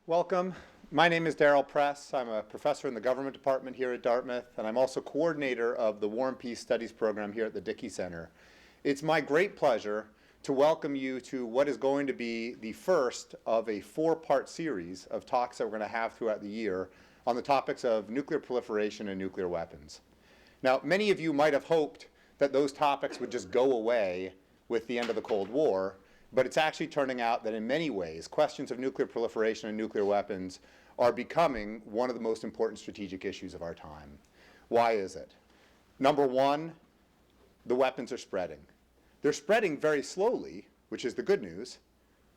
Welcome. My name is Darrell Press. I'm a professor in the government department here at Dartmouth, and I'm also coordinator of the War and Peace Studies program here at the Dickey Center. It's my great pleasure to welcome you to what is going to be the first of a four-part series of talks that we're going to have throughout the year on the topics of nuclear proliferation and nuclear weapons. Now, many of you might have hoped that those topics would just go away with the end of the Cold War, but it's actually turning out that in many ways, questions of nuclear proliferation and nuclear weapons are becoming one of the most important strategic issues of our time. Why is it? Number one, the weapons are spreading. They're spreading very slowly, which is the good news,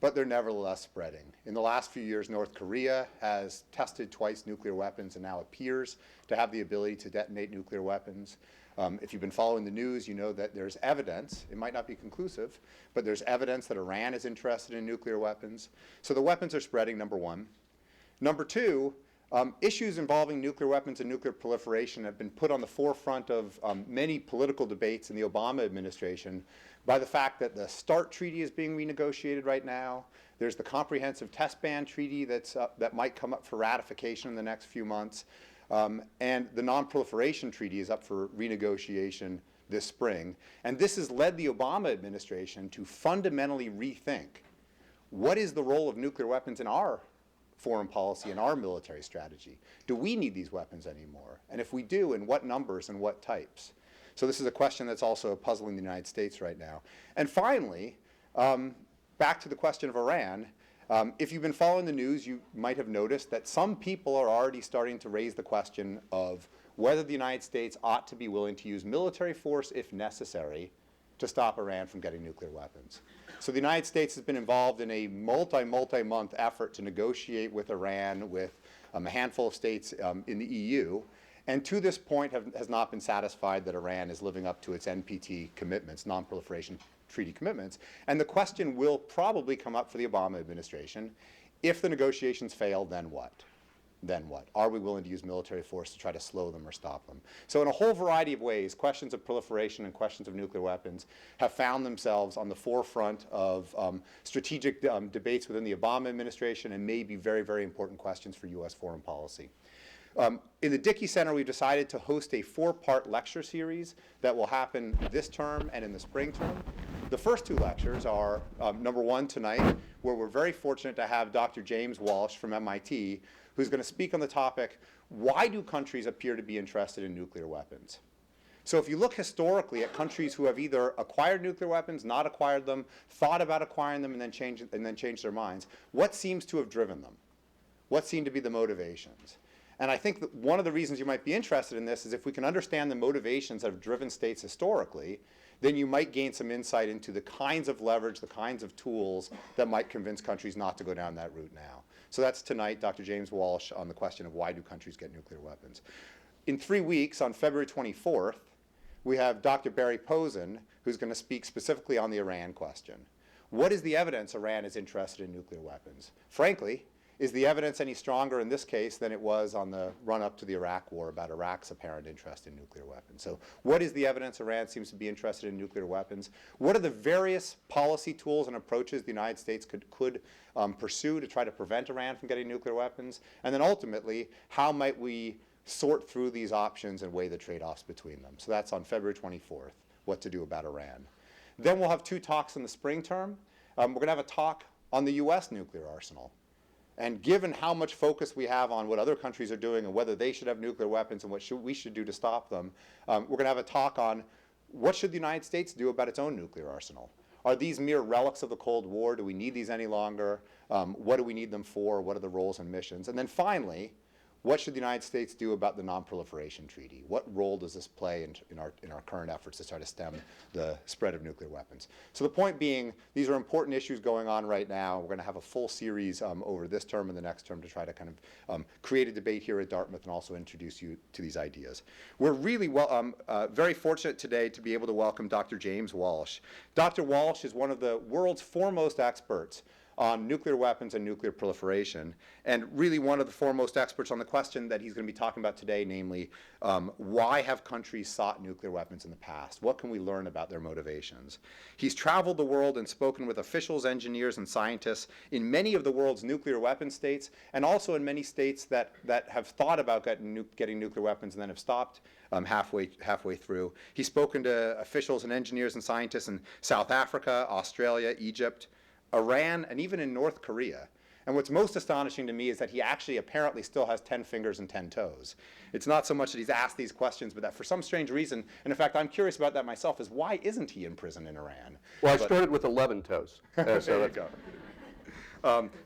but they're nevertheless spreading. In the last few years, North Korea has tested twice nuclear weapons and now appears to have the ability to detonate nuclear weapons. If you've been following the news, you know that there's evidence, it might not be conclusive, but there's evidence that Iran is interested in nuclear weapons. So the weapons are spreading, number one. Number two, issues involving nuclear weapons and nuclear proliferation have been put on the forefront of many political debates in the Obama administration by the fact that the START treaty is being renegotiated right now. There's the Comprehensive Test Ban Treaty that might come up for ratification in the next few months. And the Non-Proliferation Treaty is up for renegotiation this spring. And this has led the Obama administration to fundamentally rethink what is the role of nuclear weapons in our foreign policy and our military strategy. Do we need these weapons anymore? And if we do, in what numbers and what types? So this is a question that's also puzzling the United States right now. And finally, back to the question of Iran. If you've been following the news, you might have noticed that some people are already starting to raise the question of whether the United States ought to be willing to use military force, if necessary, to stop Iran from getting nuclear weapons. So the United States has been involved in a multi-month effort to negotiate with Iran, with a handful of states in the EU, and to this point has not been satisfied that Iran is living up to its NPT commitments, non-proliferation treaty commitments. And the question will probably come up for the Obama administration. If the negotiations fail, then what? Then what? Are we willing to use military force to try to slow them or stop them? So in a whole variety of ways, questions of proliferation and questions of nuclear weapons have found themselves on the forefront of strategic debates within the Obama administration and may be very, very important questions for U.S. foreign policy. In the Dickey Center, we've decided to host a four-part lecture series that will happen this term and in the spring term. The first two lectures are, number one tonight, where we're very fortunate to have Dr. James Walsh from MIT, who's going to speak on the topic, why do countries appear to be interested in nuclear weapons? So if you look historically at countries who have either acquired nuclear weapons, not acquired them, thought about acquiring them, and then changed their minds, what seems to have driven them? What seem to be the motivations? And I think that one of the reasons you might be interested in this is if we can understand the motivations that have driven states historically, then you might gain some insight into the kinds of leverage, the kinds of tools that might convince countries not to go down that route now. So that's tonight, Dr. James Walsh on the question of why do countries get nuclear weapons. In 3 weeks, on February 24th, we have Dr. Barry Posen, who's going to speak specifically on the Iran question. What is the evidence Iran is interested in nuclear weapons? Frankly, is the evidence any stronger in this case than it was on the run-up to the Iraq War about Iraq's apparent interest in nuclear weapons? So what is the evidence Iran seems to be interested in nuclear weapons? What are the various policy tools and approaches the United States could pursue to try to prevent Iran from getting nuclear weapons? And then ultimately, how might we sort through these options and weigh the trade-offs between them? So that's on February 24th, what to do about Iran. Then we'll have two talks in the spring term. We're going to have a talk on the U.S. nuclear arsenal. And given how much focus we have on what other countries are doing and whether they should have nuclear weapons and what we should do to stop them, we're going to have a talk on what should the United States do about its own nuclear arsenal. Are these mere relics of the Cold War? Do we need these any longer? What do we need them for? What are the roles and missions? And then finally, what should the United States do about the Non-Proliferation Treaty? What role does this play in our current efforts to try to stem the spread of nuclear weapons? So the point being, these are important issues going on right now. We're going to have a full series over this term and the next term to try to kind of create a debate here at Dartmouth and also introduce you to these ideas. We're really very fortunate today to be able to welcome Dr. James Walsh. Dr. Walsh is one of the world's foremost experts on nuclear weapons and nuclear proliferation, and really one of the foremost experts on the question that he's going to be talking about today, namely, why have countries sought nuclear weapons in the past? What can we learn about their motivations? He's traveled the world and spoken with officials, engineers, and scientists in many of the world's nuclear weapon states, and also in many states that have thought about getting nuclear weapons and then have stopped halfway through. He's spoken to officials and engineers and scientists in South Africa, Australia, Egypt, Iran, and even in North Korea. And what's most astonishing to me is that he actually apparently still has 10 fingers and 10 toes. It's not so much that he's asked these questions, but that for some strange reason, and in fact I'm curious about that myself, is why isn't he in prison in Iran? Well, I started with 11 toes. There you go.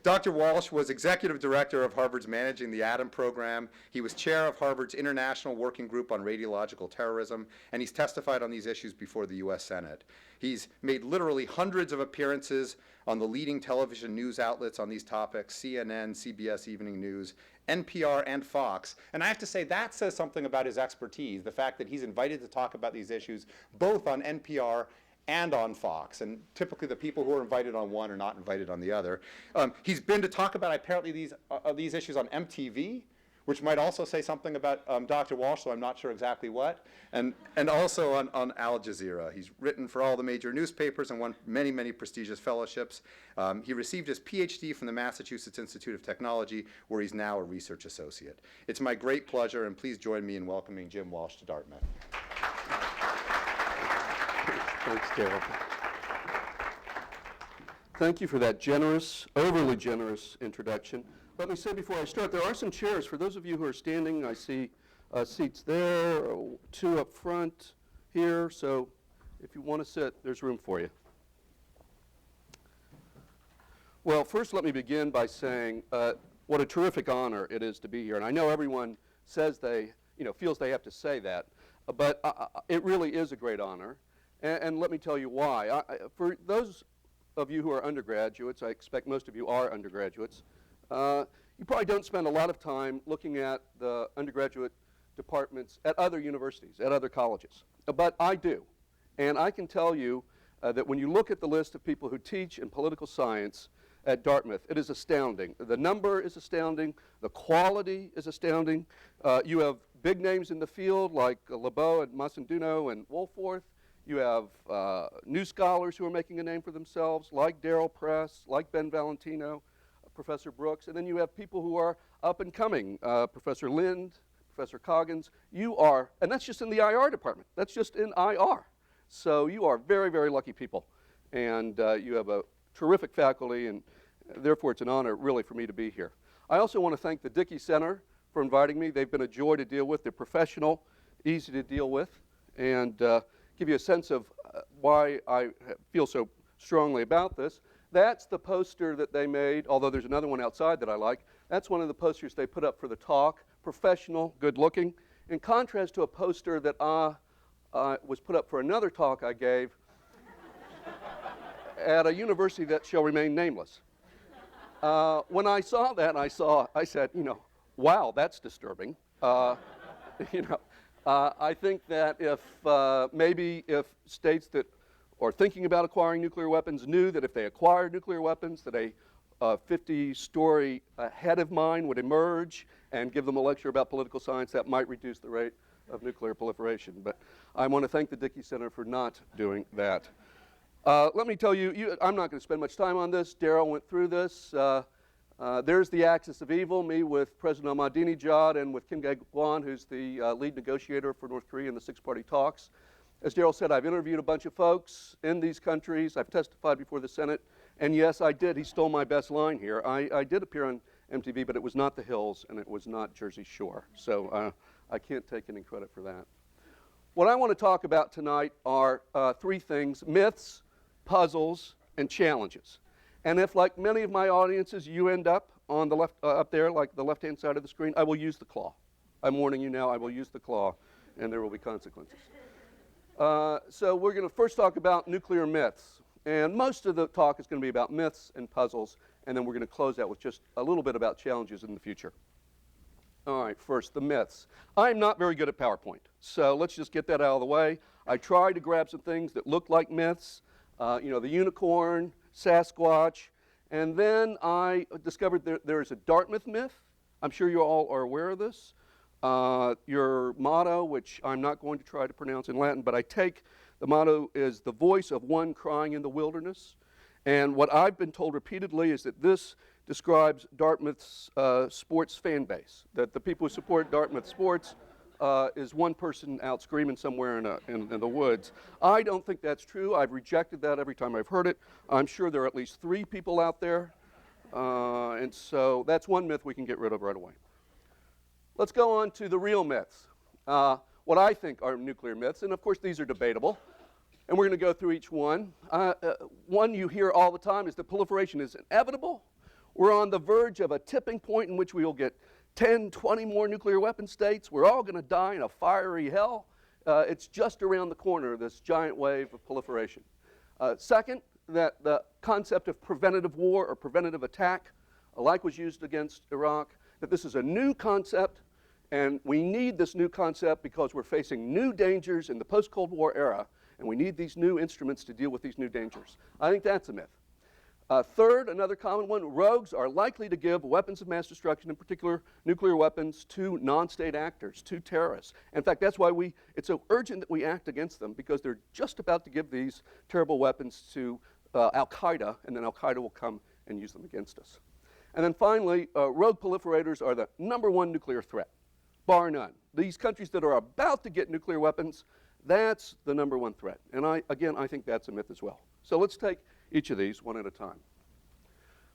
Dr. Walsh was executive director of Harvard's Managing the Atom program. He was chair of Harvard's International Working Group on Radiological Terrorism, and he's testified on these issues before the U.S. Senate. He's made literally hundreds of appearances on the leading television news outlets on these topics, CNN, CBS Evening News, NPR, and Fox. And I have to say that says something about his expertise, the fact that he's invited to talk about these issues both on NPR and on Fox, and typically the people who are invited on one are not invited on the other. He's been to talk about apparently these issues on MTV, which might also say something about Dr. Walsh, so I'm not sure exactly what, and also on Al Jazeera. He's written for all the major newspapers and won many, many prestigious fellowships. He received his PhD from the Massachusetts Institute of Technology, where he's now a research associate. It's my great pleasure, and please join me in welcoming Jim Walsh to Dartmouth. Thanks, Darrell. Thank you for that generous, overly generous introduction. Let me say before I start, there are some chairs. For those of you who are standing, I see seats there, two up front here, so if you want to sit, there's room for you. Well, first let me begin by saying what a terrific honor it is to be here. And I know everyone says feels they have to say that, but it really is a great honor. And let me tell you why. For those of you who are undergraduates, I expect most of you are undergraduates, you probably don't spend a lot of time looking at the undergraduate departments at other universities, at other colleges. But I do. And I can tell you that when you look at the list of people who teach in political science at Dartmouth, it is astounding. The number is astounding. The quality is astounding. You have big names in the field like LeBeau and Masanduno and Woolforth. You have new scholars who are making a name for themselves, like Darrell Press, like Ben Valentino, Professor Brooks, and then you have people who are up and coming, Professor Lind, Professor Coggins. You are, and that's just in the IR department. That's just in IR. So you are very, very lucky people. And you have a terrific faculty, and therefore it's an honor really for me to be here. I also want to thank the Dickey Center for inviting me. They've been a joy to deal with. They're professional, easy to deal with, and give you a sense of why I feel so strongly about this. That's the poster that they made, although there's another one outside that I like. That's one of the posters they put up for the talk, professional, good looking, in contrast to a poster that was put up for another talk I gave at a university that shall remain nameless. When I saw that, I said, wow, that's disturbing. I think that if states that are thinking about acquiring nuclear weapons knew that if they acquired nuclear weapons, that a 50-story head of mine would emerge and give them a lecture about political science, that might reduce the rate of nuclear proliferation. But I want to thank the Dickey Center for not doing that. Let me tell you, I'm not going to spend much time on this. Darrell went through this. There's the axis of evil, me with President Ahmadinejad and with Kim Dae-gwan, who's the lead negotiator for North Korea in the six-party talks. As Darrell said, I've interviewed a bunch of folks in these countries. I've testified before the Senate. And yes, I did. He stole my best line here. I did appear on MTV, but it was not The Hills and it was not Jersey Shore. So I can't take any credit for that. What I want to talk about tonight are three things: myths, puzzles, and challenges. And if, like many of my audiences, you end up on the left, up there, like the left-hand side of the screen, I will use the claw. I'm warning you now, I will use the claw, and there will be consequences. So we're going to first talk about nuclear myths. And most of the talk is going to be about myths and puzzles, and then we're going to close out with just a little bit about challenges in the future. All right, first, the myths. I'm not very good at PowerPoint, so let's just get that out of the way. I tried to grab some things that looked like myths, the unicorn, Sasquatch, And then I discovered there is a Dartmouth myth. I'm sure you all are aware of this. Your motto, which I'm not going to try to pronounce in Latin, but I take the motto is the voice of one crying in the wilderness. And what I've been told repeatedly is that this describes Dartmouth's sports fan base, that the people who support Dartmouth sports is one person out screaming somewhere in the woods. I don't think that's true. I've rejected that every time I've heard it. I'm sure there are at least 3 people out there. And so that's one myth we can get rid of right away. Let's go on to the real myths, what I think are nuclear myths. And of course, these are debatable. And we're going to go through each one. One you hear all the time is that proliferation is inevitable. We're on the verge of a tipping point in which we will get 10, 20 more nuclear weapon states. We're all going to die in a fiery hell. It's just around the corner, this giant wave of proliferation. Second, that the concept of preventative war or preventative attack, like was used against Iraq, that this is a new concept, and we need this new concept because we're facing new dangers in the post-Cold War era, and we need these new instruments to deal with these new dangers. I think that's a myth. Third, another common one, rogues are likely to give weapons of mass destruction, in particular nuclear weapons, to non-state actors, to terrorists. In fact, that's why it's so urgent that we act against them, because they're just about to give these terrible weapons to Al-Qaeda, and then Al-Qaeda will come and use them against us. And then finally, rogue proliferators are the #1 nuclear threat, bar none. These countries that are about to get nuclear weapons, that's the #1 threat. And I think that's a myth as well. So let's take each of these one at a time.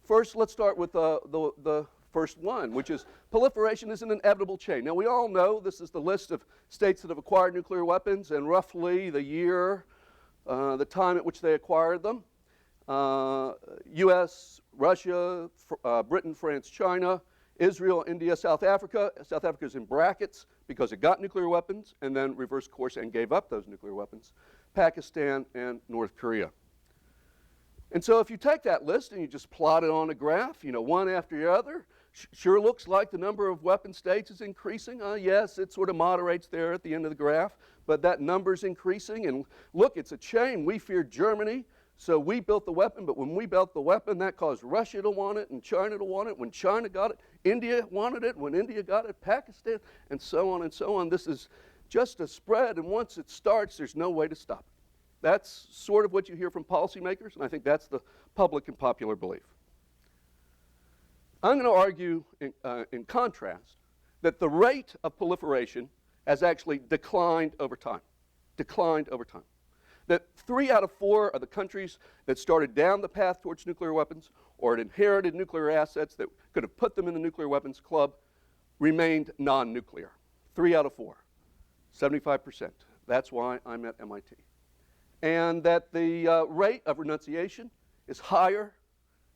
First, let's start with the first one, which is proliferation is an inevitable chain. Now, we all know this is the list of states that have acquired nuclear weapons and roughly the year, the time at which they acquired them. U.S., Russia, Britain, France, China, Israel, India, South Africa. South Africa is in brackets because it got nuclear weapons and then reversed course and gave up those nuclear weapons. Pakistan and North Korea. And so if you take that list and you just plot it on a graph, one after the other, sure looks like the number of weapon states is increasing. Yes, it sort of moderates there at the end of the graph, but that number's increasing. And look, it's a chain. We feared Germany, so we built the weapon, but when we built the weapon, that caused Russia to want it and China to want it. When China got it, India wanted it. When India got it, Pakistan, and so on and so on. This is just a spread, and once it starts, there's no way to stop it. That's sort of what you hear from policymakers, and I think that's the public and popular belief. I'm going to argue, in contrast, that the rate of proliferation has actually declined over time. That 3 out of 4 of the countries that started down the path towards nuclear weapons or had inherited nuclear assets that could have put them in the nuclear weapons club remained non-nuclear. 3 out of 4, 75%. That's why I'm at MIT. And that the rate of renunciation is higher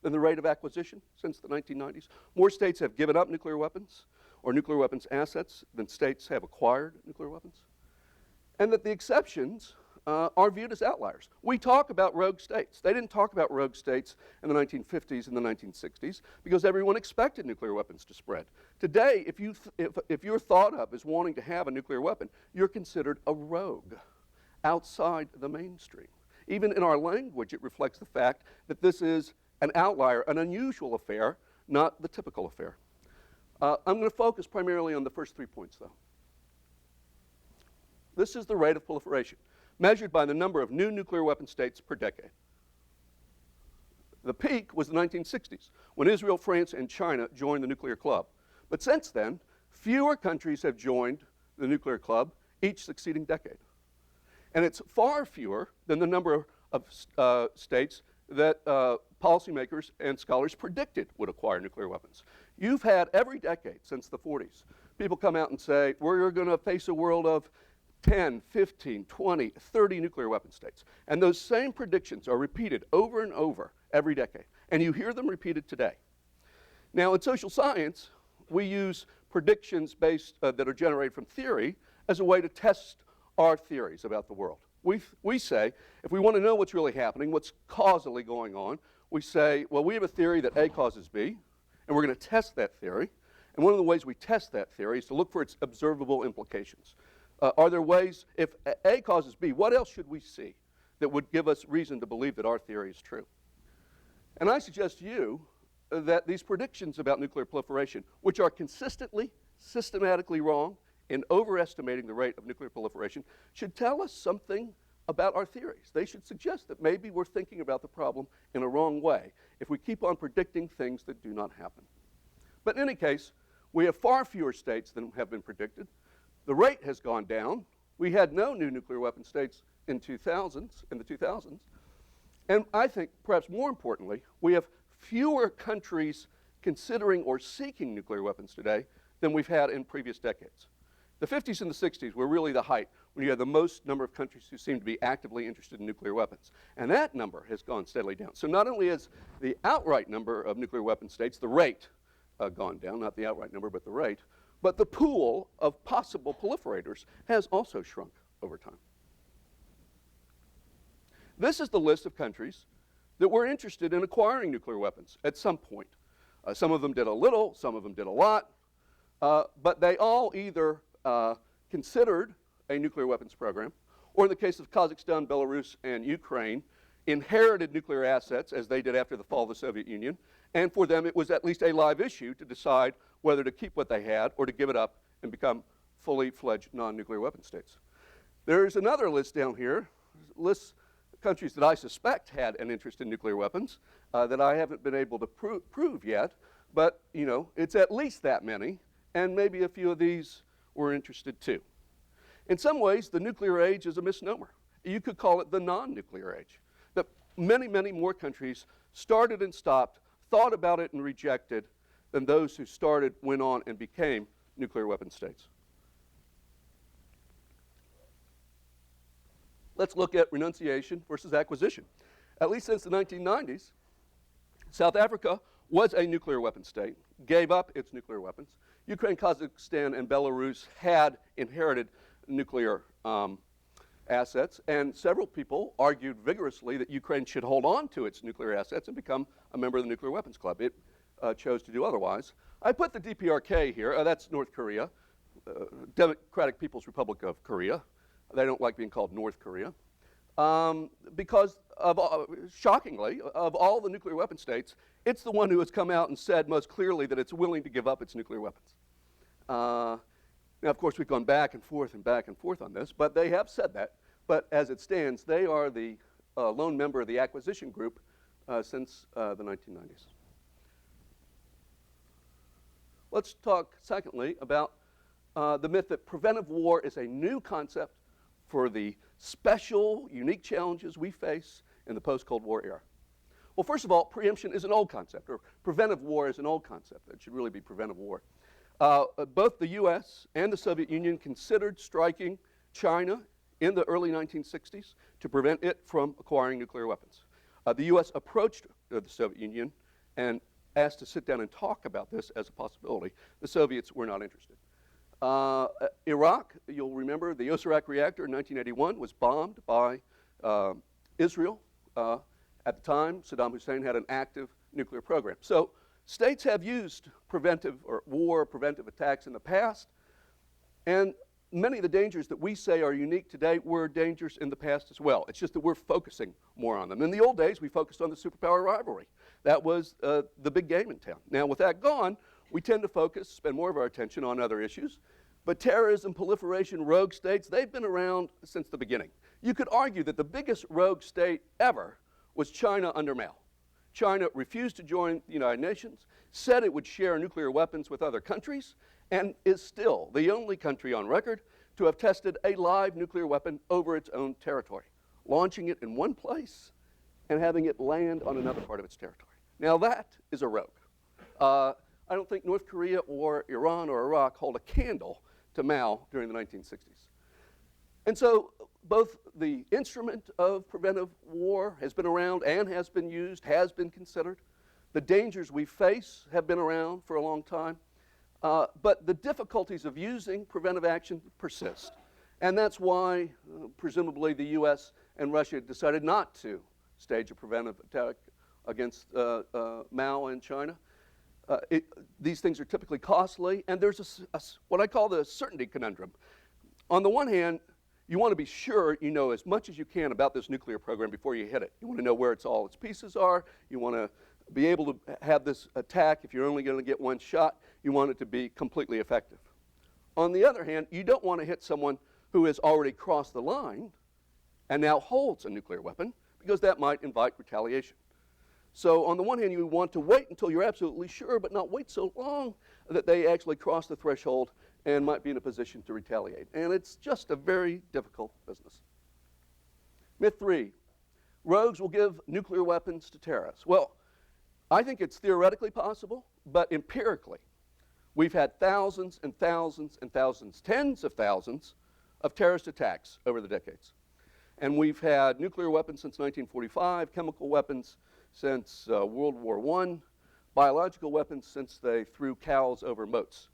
than the rate of acquisition since the 1990s. More states have given up nuclear weapons or nuclear weapons assets than states have acquired nuclear weapons. And that the exceptions are viewed as outliers. We talk about rogue states. They didn't talk about rogue states in the 1950s and the 1960s because everyone expected nuclear weapons to spread. Today, if you're thought of as wanting to have a nuclear weapon, you're considered a rogue, outside the mainstream. Even in our language, it reflects the fact that this is an outlier, an unusual affair, not the typical affair. I'm going to focus primarily on the first 3 points, though. This is the rate of proliferation, measured by the number of new nuclear weapon states per decade. The peak was the 1960s, when Israel, France, and China joined the nuclear club. But since then, fewer countries have joined the nuclear club each succeeding decade. And it's far fewer than the number of states that policymakers and scholars predicted would acquire nuclear weapons. You've had every decade since the 40s, people come out and say, we're going to face a world of 10, 15, 20, 30 nuclear weapon states. And those same predictions are repeated over and over every decade. And you hear them repeated today. Now, in social science, we use predictions that are generated from theory as a way to test our theories about the world. We say, if we want to know what's really happening, what's causally going on, we say, well, we have a theory that A causes B, and we're going to test that theory. And one of the ways we test that theory is to look for its observable implications. Are there ways, if A causes B, what else should we see that would give us reason to believe that our theory is true? And I suggest to you that these predictions about nuclear proliferation, which are consistently, systematically wrong in overestimating the rate of nuclear proliferation, should tell us something about our theories. They should suggest that maybe we're thinking about the problem in a wrong way if we keep on predicting things that do not happen. But in any case, we have far fewer states than have been predicted. The rate has gone down. We had no new nuclear weapon states in the 2000s. And I think, perhaps more importantly, we have fewer countries considering or seeking nuclear weapons today than we've had in previous decades. The 50s and the 60s were really the height when you had the most number of countries who seemed to be actively interested in nuclear weapons. And that number has gone steadily down. So not only has the outright number of nuclear weapon states, the rate, gone down, not the outright number, but the rate, but the pool of possible proliferators has also shrunk over time. This is the list of countries that were interested in acquiring nuclear weapons at some point. Some of them did a little, some of them did a lot, but they all either considered a nuclear weapons program, or in the case of Kazakhstan, Belarus, and Ukraine, inherited nuclear assets as they did after the fall of the Soviet Union, and for them it was at least a live issue to decide whether to keep what they had or to give it up and become fully fledged non-nuclear weapon states. There's another list down here, lists countries that I suspect had an interest in nuclear weapons that I haven't been able to prove yet, but you know, it's at least that many, and maybe a few of these were interested too. In some ways, the nuclear age is a misnomer. You could call it the non-nuclear age. That many, many more countries started and stopped, thought about it and rejected, than those who started, went on, and became nuclear weapon states. Let's look at renunciation versus acquisition. At least since the 1990s, South Africa was a nuclear weapon state, gave up its nuclear weapons. Ukraine, Kazakhstan, and Belarus had inherited nuclear assets, and several people argued vigorously that Ukraine should hold on to its nuclear assets and become a member of the Nuclear Weapons Club. It chose to do otherwise. I put the DPRK here. That's North Korea, Democratic People's Republic of Korea. They don't like being called North Korea. Because, shockingly, of all the nuclear weapon states, it's the one who has come out and said most clearly that it's willing to give up its nuclear weapons. Now, of course, we've gone back and forth on this, but they have said that. But as it stands, they are the lone member of the acquisition group since the 1990s. Let's talk, secondly, about the myth that preventive war is a new concept for the special, unique challenges we face in the post-Cold War era. Well, first of all, preemption is an old concept, or preventive war is an old concept. It should really be preventive war. Both the US and the Soviet Union considered striking China in the early 1960s to prevent it from acquiring nuclear weapons. The US approached the Soviet Union and asked to sit down and talk about this as a possibility. The Soviets were not interested. Iraq, you'll remember, the Osirak reactor in 1981 was bombed by Israel. At the time, Saddam Hussein had an active nuclear program. So states have used preventive attacks in the past, and many of the dangers that we say are unique today were dangers in the past as well. It's just that we're focusing more on them. In the old days, we focused on the superpower rivalry. That was the big game in town. Now, with that gone, we tend to spend more of our attention on other issues. But terrorism, proliferation, rogue states, they've been around since the beginning. You could argue that the biggest rogue state ever was China under Mao. China refused to join the United Nations, said it would share nuclear weapons with other countries, and is still the only country on record to have tested a live nuclear weapon over its own territory, launching it in one place and having it land on another part of its territory. Now that is a rogue. I don't think North Korea or Iran or Iraq hold a candle to Mao during the 1960s. And so both the instrument of preventive war has been around and has been used, has been considered. The dangers we face have been around for a long time. But the difficulties of using preventive action persist. And that's why, presumably, the US and Russia decided not to stage a preventive attack against Mao and China. These things are typically costly, and there's what I call the certainty conundrum. On the one hand, you want to be sure you know as much as you can about this nuclear program before you hit it. You want to know where all its pieces are. You want be able to have this attack. If you're only going to get one shot, you want it to be completely effective. On the other hand, you don't want to hit someone who has already crossed the line and now holds a nuclear weapon, because that might invite retaliation. So on the one hand, you want to wait until you're absolutely sure, but not wait so long that they actually cross the threshold and might be in a position to retaliate. And it's just a very difficult business. Myth 3, rogues will give nuclear weapons to terrorists. Well, I think it's theoretically possible, but empirically, we've had thousands and thousands and thousands, tens of thousands of terrorist attacks over the decades. And we've had nuclear weapons since 1945, chemical weapons since World War I, biological weapons since they threw cows over moats.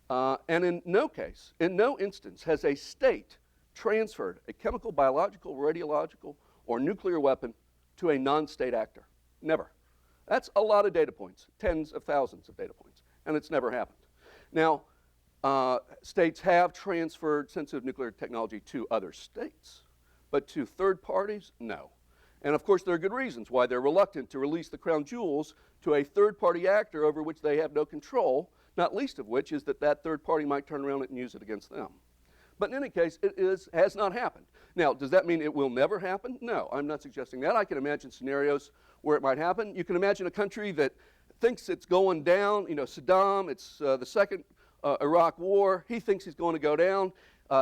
And in no case, in no instance, has a state transferred a chemical, biological, radiological, or nuclear weapon to a non-state actor. Never. That's a lot of data points, tens of thousands of data points, and it's never happened. Now, states have transferred sensitive nuclear technology to other states, but to third parties, no. And of course, there are good reasons why they're reluctant to release the crown jewels to a third-party actor over which they have no control, not least of which is that that third party might turn around and use it against them. But in any case, has not happened. Now, does that mean it will never happen? No, I'm not suggesting that. I can imagine scenarios where it might happen. You can imagine a country that thinks it's going down. You know, Saddam, it's the second Iraq war. He thinks he's going to go down.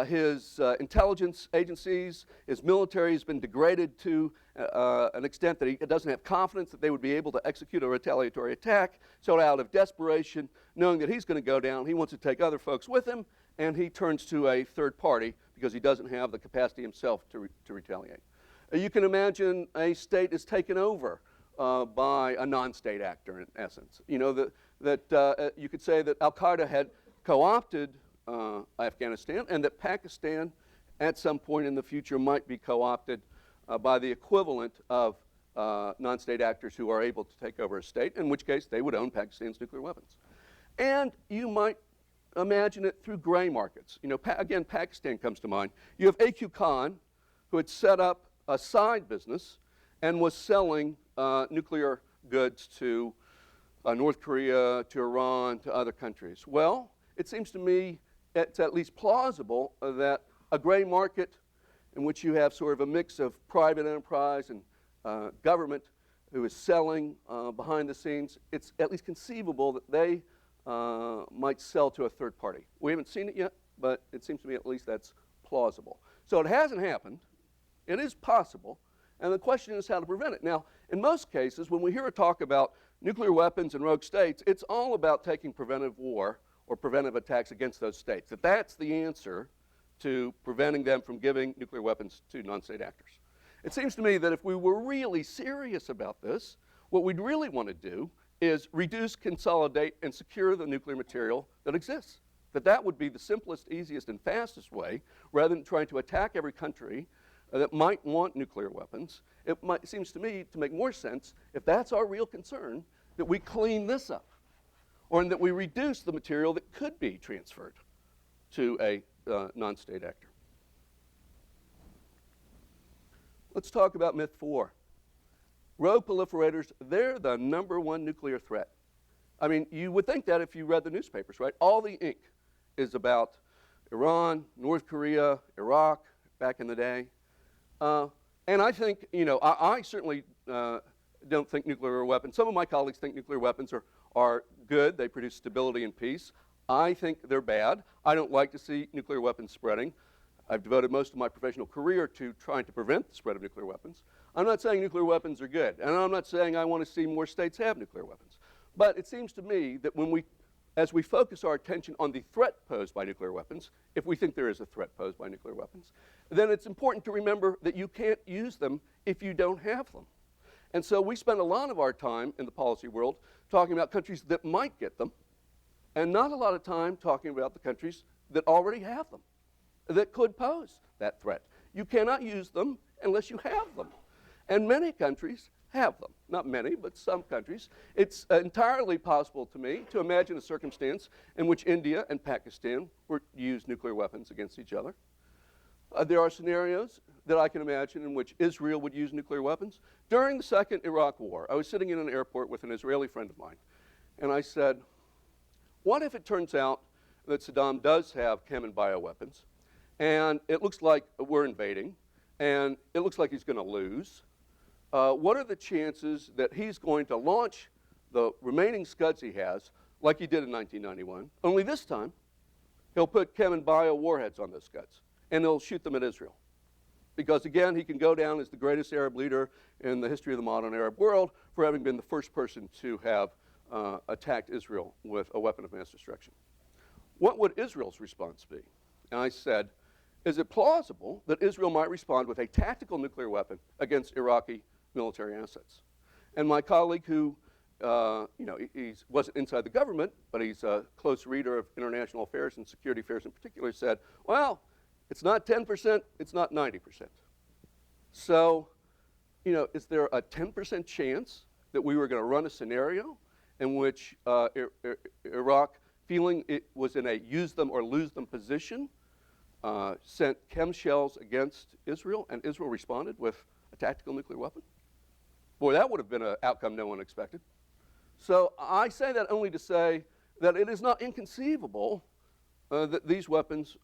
His intelligence agencies, his military has been degraded to an extent that he doesn't have confidence that they would be able to execute a retaliatory attack. So out of desperation, knowing that he's going to go down, he wants to take other folks with him, and he turns to a third party because he doesn't have the capacity himself to retaliate. You can imagine a state is taken over by a non-state actor, in essence. You know, that you could say that Al-Qaeda had co-opted Afghanistan, and that Pakistan at some point in the future might be co-opted by the equivalent of non-state actors who are able to take over a state, in which case they would own Pakistan's nuclear weapons. And you might imagine it through gray markets. You know, again, Pakistan comes to mind. You have A.Q. Khan, who had set up a side business and was selling nuclear goods to North Korea, to Iran, to other countries. Well, it seems to me it's at least plausible that a gray market in which you have sort of a mix of private enterprise and government who is selling behind the scenes, it's at least conceivable that they might sell to a third party. We haven't seen it yet, but it seems to me at least that's plausible. So it hasn't happened. It is possible. And the question is how to prevent it. Now, in most cases, when we hear a talk about nuclear weapons and rogue states, it's all about taking preventive war or preventive attacks against those states. That's the answer to preventing them from giving nuclear weapons to non-state actors. It seems to me that if we were really serious about this, what we'd really want to do is reduce, consolidate, and secure the nuclear material that exists. That would be the simplest, easiest, and fastest way, rather than trying to attack every country that might want nuclear weapons. It seems to me to make more sense, if that's our real concern, that we clean this up, or that we reduce the material that could be transferred to a non-state actor. Let's talk about myth 4. Rogue proliferators, they're the #1 nuclear threat. I mean, you would think that if you read the newspapers, right? All the ink is about Iran, North Korea, Iraq, back in the day. And I think, you know, I certainly don't think nuclear weapons, some of my colleagues think nuclear weapons are good. They produce stability and peace. I think they're bad. I don't like to see nuclear weapons spreading. I've devoted most of my professional career to trying to prevent the spread of nuclear weapons. I'm not saying nuclear weapons are good, and I'm not saying I want to see more states have nuclear weapons. But it seems to me that as we focus our attention on the threat posed by nuclear weapons, if we think there is a threat posed by nuclear weapons, then it's important to remember that you can't use them if you don't have them. And so we spend a lot of our time in the policy world talking about countries that might get them, and not a lot of time talking about the countries that already have them, that could pose that threat. You cannot use them unless you have them. And many countries have them. Not many, but some countries. It's entirely possible to me to imagine a circumstance in which India and Pakistan were to use nuclear weapons against each other. There are scenarios that I can imagine in which Israel would use nuclear weapons. During the second Iraq War, I was sitting in an airport with an Israeli friend of mine, and I said, what if it turns out that Saddam does have chem and bioweapons, and it looks like we're invading, and it looks like he's going to lose? What are the chances that he's going to launch the remaining Scuds he has, like he did in 1991, only this time he'll put chem and bio warheads on those Scuds, and he'll shoot them at Israel? Because again, he can go down as the greatest Arab leader in the history of the modern Arab world for having been the first person to have attacked Israel with a weapon of mass destruction. What would Israel's response be? And I said, is it plausible that Israel might respond with a tactical nuclear weapon against Iraqi military assets? And my colleague, who he wasn't inside the government, but he's a close reader of international affairs and security affairs in particular, said, well, it's not 10%, it's not 90%. So, is there a 10% chance that we were going to run a scenario in which Iraq, feeling it was in a use them or lose them position, sent chem shells against Israel, and Israel responded with a tactical nuclear weapon? Boy, that would have been an outcome no one expected. So I say that only to say that it is not inconceivable that these weapons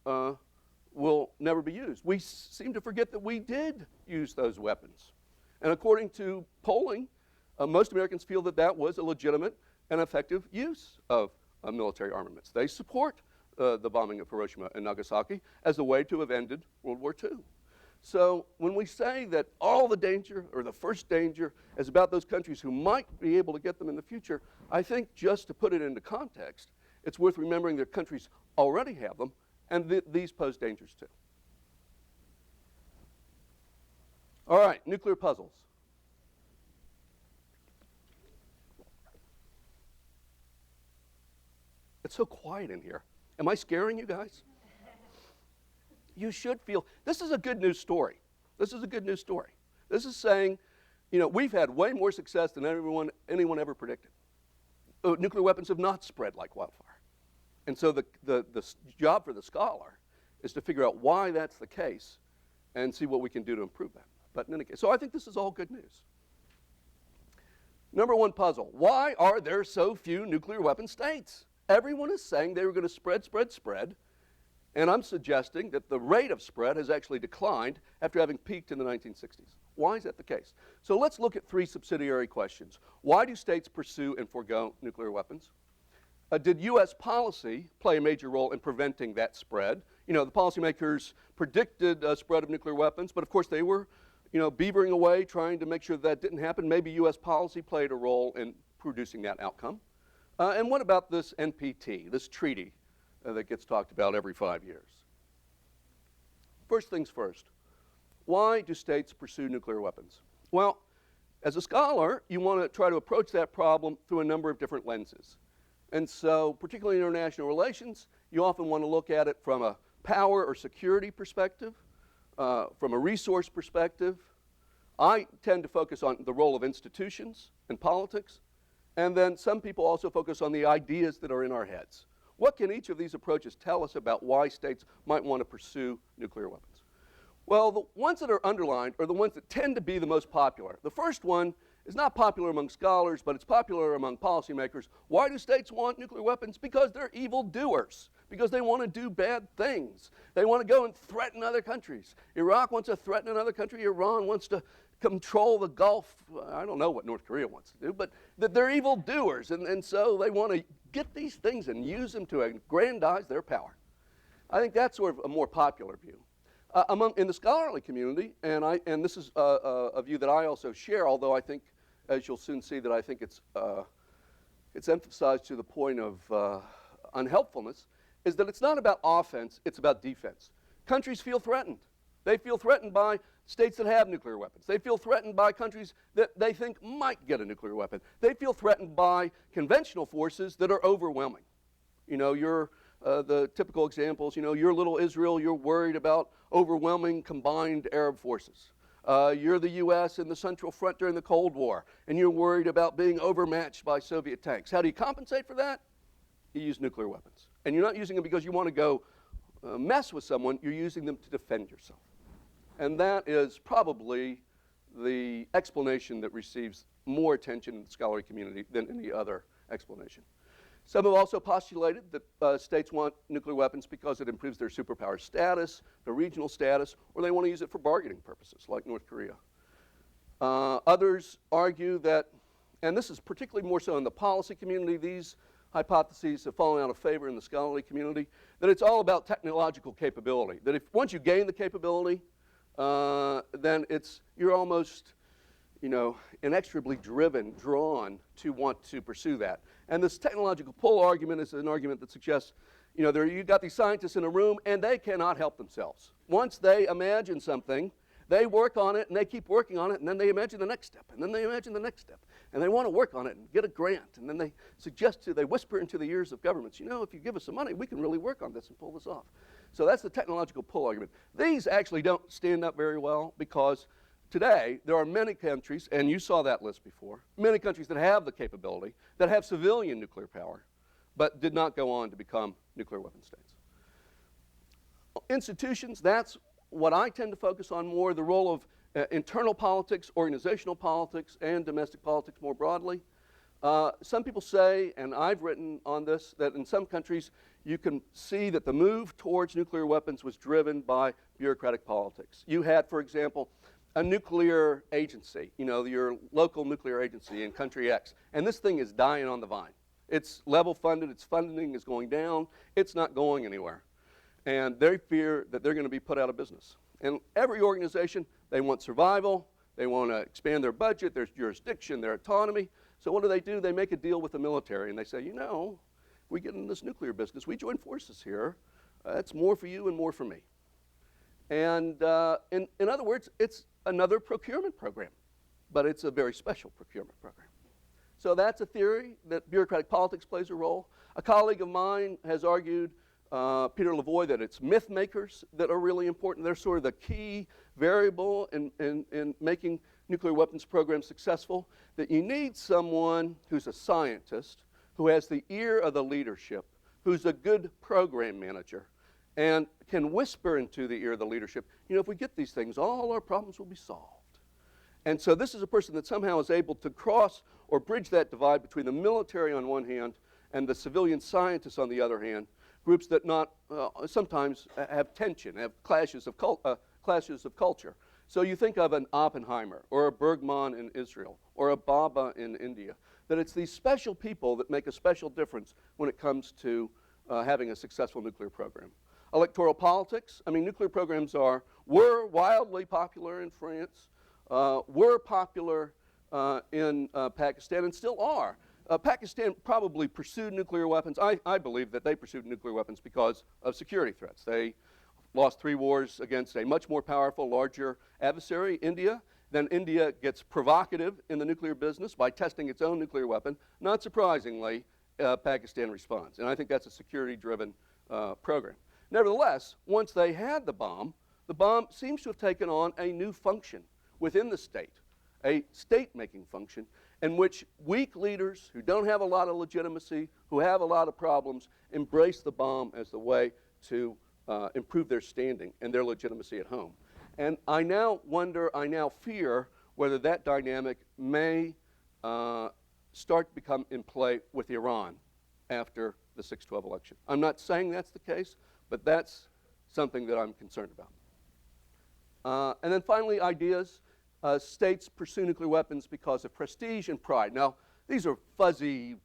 will never be used. We seem to forget that we did use those weapons. And according to polling, most Americans feel that that was a legitimate and effective use of military armaments. They support the bombing of Hiroshima and Nagasaki as a way to have ended World War II. So when we say that all the danger, or the first danger, is about those countries who might be able to get them in the future, I think just to put it into context, it's worth remembering that countries already have them, and these pose dangers too. All right, nuclear puzzles. It's so quiet in here. Am I scaring you guys? You should feel, this is a good news story. This is a good news story. This is saying, we've had way more success than anyone ever predicted. Nuclear weapons have not spread like wildfire. And so the job for the scholar is to figure out why that's the case and see what we can do to improve that. But in any case, so I think this is all good news. Number one puzzle, why are there so few nuclear weapon states? Everyone is saying they were going to spread, spread, spread, and I'm suggesting that the rate of spread has actually declined after having peaked in the 1960s. Why is that the case? So let's look at three subsidiary questions. Why do states pursue and forego nuclear weapons? Did U.S. policy play a major role in preventing that spread? The policymakers predicted a spread of nuclear weapons, but of course they were, beavering away trying to make sure that didn't happen. Maybe U.S. policy played a role in producing that outcome. And what about this NPT, this treaty that gets talked about every 5 years? First things first, why do states pursue nuclear weapons? Well, as a scholar, you want to try to approach that problem through a number of different lenses. And so, particularly in international relations, you often want to look at it from a power or security perspective, from a resource perspective. I tend to focus on the role of institutions and politics, and then some people also focus on the ideas that are in our heads. What can each of these approaches tell us about why states might want to pursue nuclear weapons? Well, the ones that are underlined are the ones that tend to be the most popular. The first one is not popular among scholars, but it's popular among policymakers. Why do states want nuclear weapons? Because they're evil doers, because they want to do bad things. They want to go and threaten other countries. Iraq wants to threaten another country. Iran wants to control the Gulf. I don't know what North Korea wants to do, but they're evil doers, and so they want to get these things and use them to aggrandize their power. I think that's sort of a more popular view. In the scholarly community, and this is a view that I also share, although I think, as you'll soon see, that I think it's emphasized to the point of unhelpfulness, is that it's not about offense, it's about defense. Countries feel threatened. They feel threatened by states that have nuclear weapons. They feel threatened by countries that they think might get a nuclear weapon. They feel threatened by conventional forces that are overwhelming. The typical examples, you're little Israel, you're worried about overwhelming combined Arab forces. You're the U.S. in the Central Front during the Cold War, and you're worried about being overmatched by Soviet tanks. How do you compensate for that? You use nuclear weapons. And you're not using them because you want to go mess with someone, you're using them to defend yourself. And that is probably the explanation that receives more attention in the scholarly community than any other explanation. Some have also postulated that states want nuclear weapons because it improves their superpower status, their regional status, or they want to use it for bargaining purposes, like North Korea. Others argue that, and this is particularly more so in the policy community, these hypotheses have fallen out of favor in the scholarly community, that it's all about technological capability, that if once you gain the capability, then you're almost, inexorably drawn to want to pursue that. And this technological pull argument is an argument that suggests, you've got these scientists in a room and they cannot help themselves. Once they imagine something, they work on it and they keep working on it, and then they imagine the next step, and then they imagine the next step, and they want to work on it and get a grant, and then they they whisper into the ears of governments, if you give us some money, we can really work on this and pull this off. So that's the technological pull argument. These actually don't stand up very well because today there are many countries, and you saw that list before, many countries that have the capability, that have civilian nuclear power, but did not go on to become nuclear weapon states. Institutions, that's what I tend to focus on more, the role of internal politics, organizational politics, and domestic politics more broadly. Some people say, and I've written on this, that in some countries you can see that the move towards nuclear weapons was driven by bureaucratic politics. You had, for example, a nuclear agency, your local nuclear agency in country X, and this thing is dying on the vine. It's level funded, its funding is going down, it's not going anywhere. And they fear that they're going to be put out of business. And every organization, they want survival, they want to expand their budget, their jurisdiction, their autonomy. So what do? They make a deal with the military, and they say, if we get in this nuclear business, we join forces here, it's more for you and more for me. And in other words, it's another procurement program, but it's a very special procurement program. So that's a theory that bureaucratic politics plays a role. A colleague of mine has argued, Peter Lavoie, that it's myth makers that are really important. They're sort of the key variable in making nuclear weapons programs successful, that you need someone who's a scientist, who has the ear of the leadership, who's a good program manager, and can whisper into the ear of the leadership, if we get these things, all our problems will be solved. And so this is a person that somehow is able to cross or bridge that divide between the military on one hand and the civilian scientists on the other hand, groups that sometimes have tension, have clashes of culture. So you think of an Oppenheimer or a Bergman in Israel or a Baba in India, that it's these special people that make a special difference when it comes to having a successful nuclear program. Electoral politics, nuclear programs were wildly popular in France, were popular in Pakistan, and still are. Pakistan probably pursued nuclear weapons. I believe that they pursued nuclear weapons because of security threats. They lost 3 wars against a much more powerful, larger adversary, India. Then India gets provocative in the nuclear business by testing its own nuclear weapon. Not surprisingly, Pakistan responds. And I think that's a security-driven program. Nevertheless, once they had the bomb seems to have taken on a new function within the state, a state-making function, in which weak leaders who don't have a lot of legitimacy, who have a lot of problems, embrace the bomb as the way to improve their standing and their legitimacy at home. And I now fear whether that dynamic may start to become in play with Iran after the 6/12 election. I'm not saying that's the case, but that's something that I'm concerned about. And then finally, ideas. States pursue nuclear weapons because of prestige and pride. Now, these are fuzzy,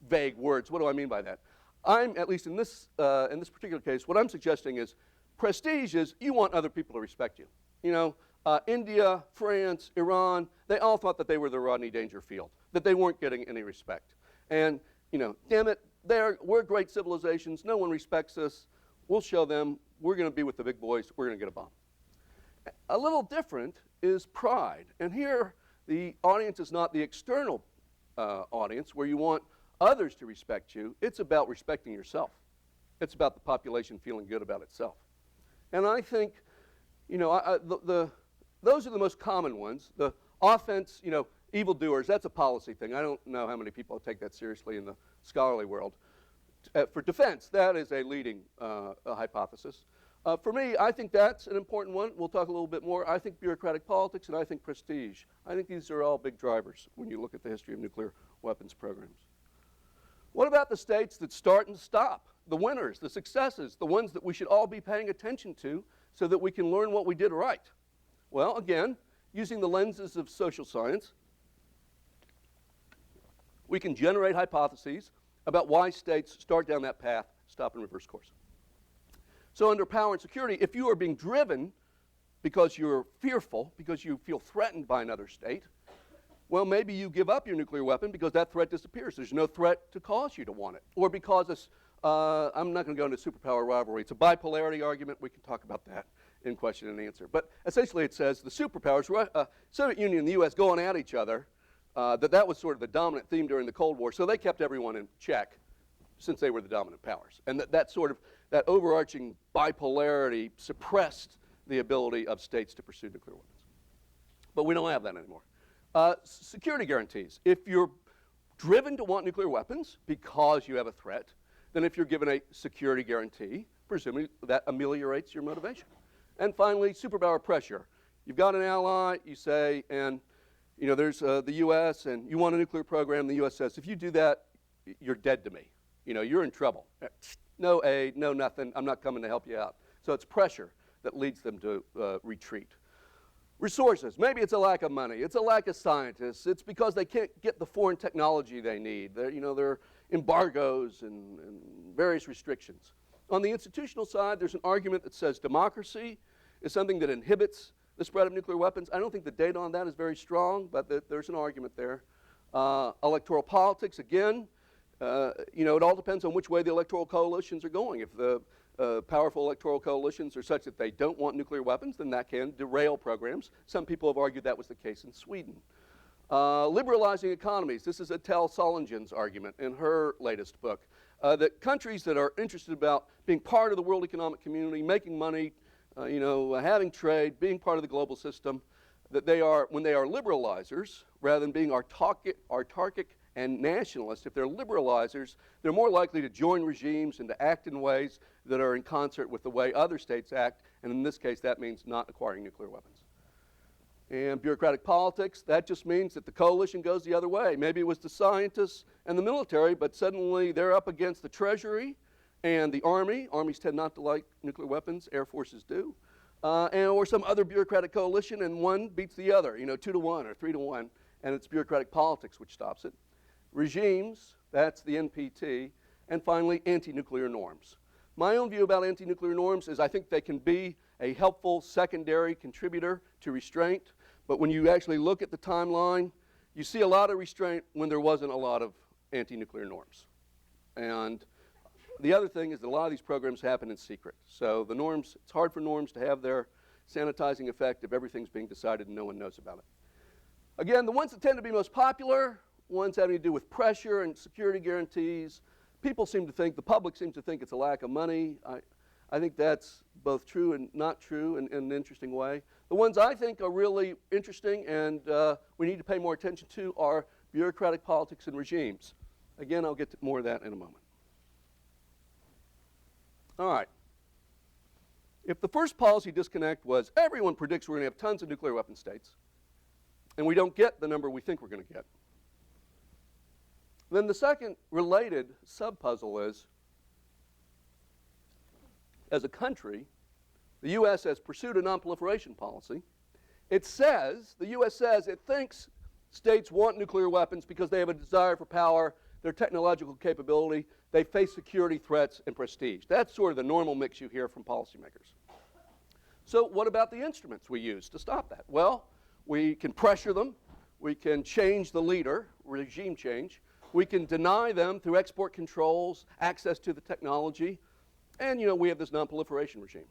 vague words. What do I mean by that? At least in this particular case, what I'm suggesting is prestige is you want other people to respect you. India, France, Iran, they all thought that they were the Rodney Dangerfield, that they weren't getting any respect. And, damn it, we're great civilizations. No one respects us. We'll show them. We're going to be with the big boys. We're going to get a bomb. A little different is pride. And here, the audience is not the external audience where you want others to respect you. It's about respecting yourself. It's about the population feeling good about itself. And I think, those are the most common ones. The offense, evildoers, that's a policy thing. I don't know how many people take that seriously in the scholarly world. for defense, that is a leading hypothesis. For me, I think that's an important one. We'll talk a little bit more. I think bureaucratic politics, and I think prestige. I think these are all big drivers when you look at the history of nuclear weapons programs. What about the states that start and stop? The winners, the successes, the ones that we should all be paying attention to so that we can learn what we did right? Well, again, using the lenses of social science, we can generate hypotheses about why states start down that path, stop and reverse course. So under power and security, if you are being driven because you're fearful, because you feel threatened by another state, well, maybe you give up your nuclear weapon because that threat disappears. There's no threat to cause you to want it. Or because it's, I'm not going to go into superpower rivalry. It's a bipolarity argument. We can talk about that in question and answer. But essentially it says the superpowers, Soviet Union and the U.S. going at each other, that was sort of the dominant theme during the Cold War. So they kept everyone in check since they were the dominant powers. And that overarching bipolarity suppressed the ability of states to pursue nuclear weapons. But we don't have that anymore. Security guarantees. If you're driven to want nuclear weapons because you have a threat, then if you're given a security guarantee, presumably that ameliorates your motivation. And finally, superpower pressure. You've got an ally, you say, and you know, there's the U.S. and you want a nuclear program. The U.S. says, if you do that, you're dead to me. You know, you're in trouble. No aid, no nothing. I'm not coming to help you out. So it's pressure that leads them to retreat. Resources. Maybe it's a lack of money. It's a lack of scientists. It's because they can't get the foreign technology they need. There are embargoes and various restrictions. On the institutional side, there's an argument that says democracy is something that inhibits the spread of nuclear weapons. I don't think the data on that is very strong, but there's an argument there. Electoral politics, again, it all depends on which way the electoral coalitions are going. If the powerful electoral coalitions are such that they don't want nuclear weapons, then that can derail programs. Some people have argued that was the case in Sweden. Liberalizing economies. This is Attell Solingen's argument in her latest book, that countries that are interested about being part of the world economic community, making money, having trade, being part of the global system, that they are, when they are liberalizers, rather than being autarkic and nationalist, if they're liberalizers, they're more likely to join regimes and to act in ways that are in concert with the way other states act, and in this case, that means not acquiring nuclear weapons. And bureaucratic politics, that just means that the coalition goes the other way. Maybe it was the scientists and the military, but suddenly they're up against the Treasury and the Army. Armies tend not to like nuclear weapons, Air Forces do. Or some other bureaucratic coalition, and one beats the other, 2-to-1 or 3-to-1, and it's bureaucratic politics which stops it. Regimes, that's the NPT, and finally, anti-nuclear norms. My own view about anti-nuclear norms is I think they can be a helpful secondary contributor to restraint, but when you actually look at the timeline, you see a lot of restraint when there wasn't a lot of anti-nuclear norms. And the other thing is that a lot of these programs happen in secret. So the norms, it's hard for norms to have their sanitizing effect if everything's being decided and no one knows about it. Again, the ones that tend to be most popular, ones having to do with pressure and security guarantees, people seem to think, the public seems to think it's a lack of money. I think that's both true and not true in an interesting way. The ones I think are really interesting and we need to pay more attention to are bureaucratic politics and regimes. Again, I'll get to more of that in a moment. All right. If the first policy disconnect was everyone predicts we're going to have tons of nuclear weapon states, and we don't get the number we think we're going to get, then the second related sub-puzzle is, as a country, the U.S. has pursued a non-proliferation policy. The U.S. says it thinks states want nuclear weapons because they have a desire for power, their technological capability, they face security threats and prestige. That's sort of the normal mix you hear from policymakers. So what about the instruments we use to stop that? Well, we can pressure them, we can change the leader, regime change, we can deny them through export controls, access to the technology, and we have this non-proliferation regime.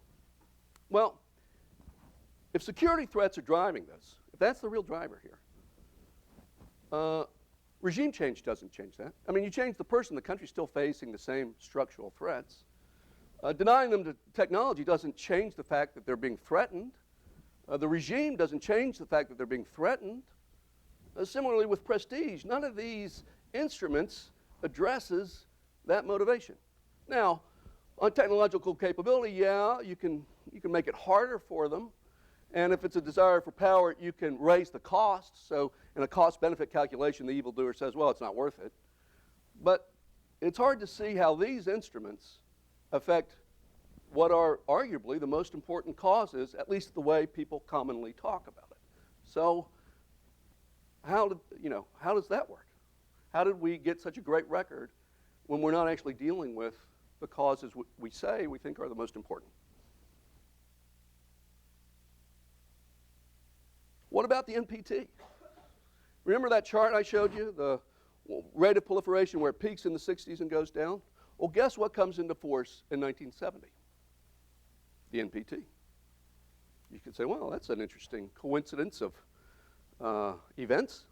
Well, if security threats are driving this, if that's the real driver here, regime change doesn't change that. I mean, you change the person, the country's still facing the same structural threats. Denying them to technology doesn't change the fact that they're being threatened. The regime doesn't change the fact that they're being threatened. Similarly with prestige, none of these instruments addresses that motivation. Now, on technological capability, yeah, you can make it harder for them. And if it's a desire for power, you can raise the cost. So in a cost-benefit calculation, the evildoer says, well, it's not worth it. But it's hard to see how these instruments affect what are arguably the most important causes, at least the way people commonly talk about it. So how does that work? How did we get such a great record when we're not actually dealing with the causes we say we think are the most important? What about the NPT? Remember that chart I showed you, the rate of proliferation where it peaks in the 60s and goes down? Well, guess what comes into force in 1970? The NPT. You could say, well, that's an interesting coincidence of events.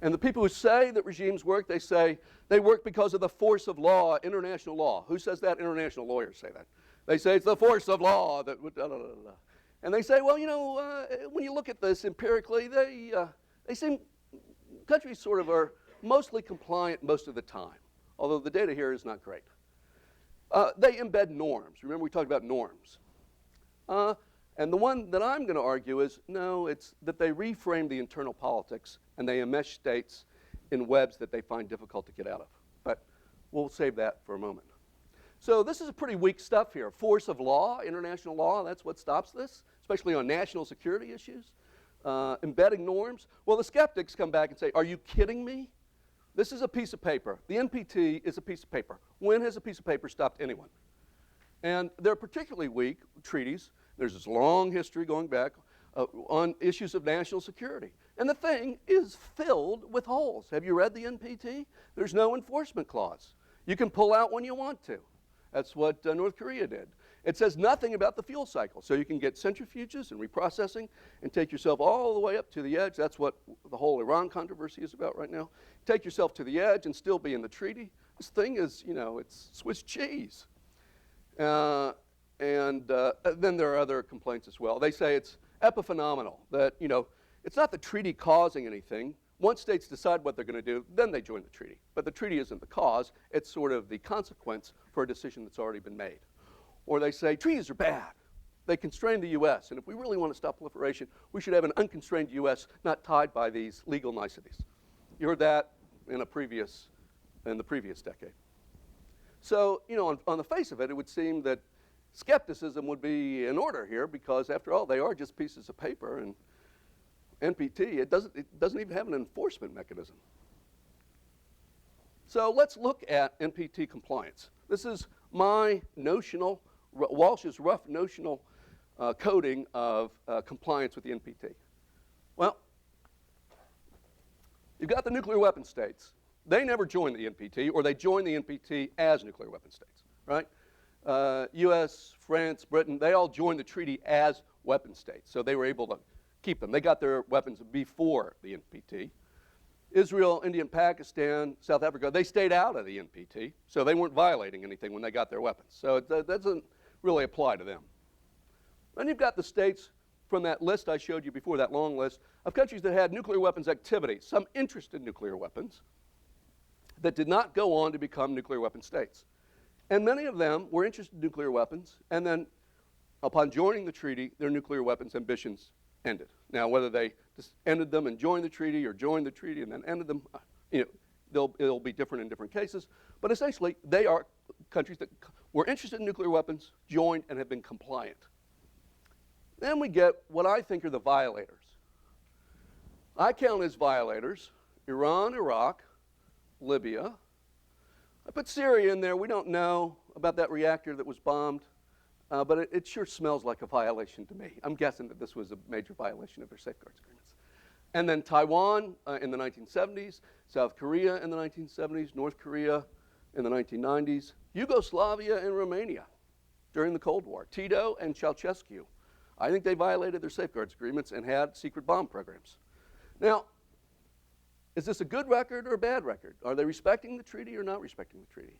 And the people who say that regimes work, they say they work because of the force of law, international law. Who says that? International lawyers say that. They say it's the force of law that would, And they say, well, when you look at this empirically, they seem, countries sort of are mostly compliant most of the time, although the data here is not great. They embed norms. Remember we talked about norms. And the one that I'm going to argue is, no, it's that they reframe the internal politics and they enmesh states in webs that they find difficult to get out of. But we'll save that for a moment. So this is a pretty weak stuff here. Force of law, international law, that's what stops this, especially on national security issues. Embedding norms. Well, the skeptics come back and say, are you kidding me? This is a piece of paper. The NPT is a piece of paper. When has a piece of paper stopped anyone? And they're particularly weak treaties. There's this long history going back on issues of national security. And the thing is filled with holes. Have you read the NPT? There's no enforcement clause. You can pull out when you want to. That's what North Korea did. It says nothing about the fuel cycle. So you can get centrifuges and reprocessing and take yourself all the way up to the edge. That's what the whole Iran controversy is about right now. Take yourself to the edge and still be in the treaty. This thing is, it's Swiss cheese. And then there are other complaints as well. They say it's epiphenomenal, that, it's not the treaty causing anything. Once states decide what they're going to do, then they join the treaty. But the treaty isn't the cause. It's sort of the consequence for a decision that's already been made. Or they say treaties are bad. They constrain the U.S., and if we really want to stop proliferation, we should have an unconstrained U.S. not tied by these legal niceties. You heard that in the previous decade. So, on the face of it, it would seem that skepticism would be in order here because, after all, they are just pieces of paper, and NPT, it doesn't even have an enforcement mechanism. So let's look at NPT compliance. This is my Walsh's rough notional coding of compliance with the NPT. Well, you've got the nuclear weapon states. They never joined the NPT, or they joined the NPT as nuclear weapon states, right? US, France, Britain, they all joined the treaty as weapon states, so they were able to keep them. They got their weapons before the NPT. Israel, India, and Pakistan, South Africa, they stayed out of the NPT, so they weren't violating anything when they got their weapons. So that doesn't really apply to them. Then you've got the states from that list I showed you before, that long list, of countries that had nuclear weapons activity, some interest in nuclear weapons, that did not go on to become nuclear weapon states. And many of them were interested in nuclear weapons, and then upon joining the treaty, their nuclear weapons ambitions ended. Now, whether they just ended them and joined the treaty or joined the treaty and then ended them, it'll be different in different cases. But essentially, they are countries that were interested in nuclear weapons, joined, and have been compliant. Then we get what I think are the violators. I count as violators Iran, Iraq, Libya. I put Syria in there. We don't know about that reactor that was bombed. But it sure smells like a violation to me. I'm guessing that this was a major violation of their safeguards agreements. And then Taiwan in the 1970s, South Korea in the 1970s, North Korea in the 1990s, Yugoslavia and Romania during the Cold War, Tito and Ceausescu. I think they violated their safeguards agreements and had secret bomb programs. Now, is this a good record or a bad record? Are they respecting the treaty or not respecting the treaty?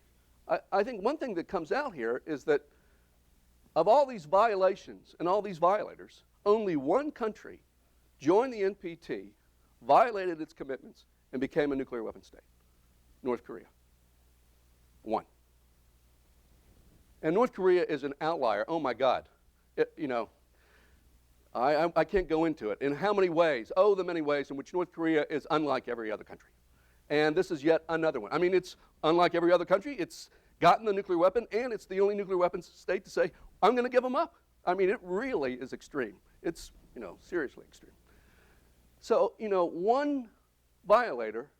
I think one thing that comes out here is that of all these violations and all these violators, only one country joined the NPT, violated its commitments, and became a nuclear weapon state, North Korea. And North Korea is an outlier. Oh, my God. I can't go into it. In how many ways? Oh, the many ways in which North Korea is unlike every other country. And this is yet another one. I mean, it's unlike every other country. It's gotten the nuclear weapon, and it's the only nuclear weapons state to say, I'm going to give them up. I mean, it really is extreme. It's, seriously extreme. So, one violator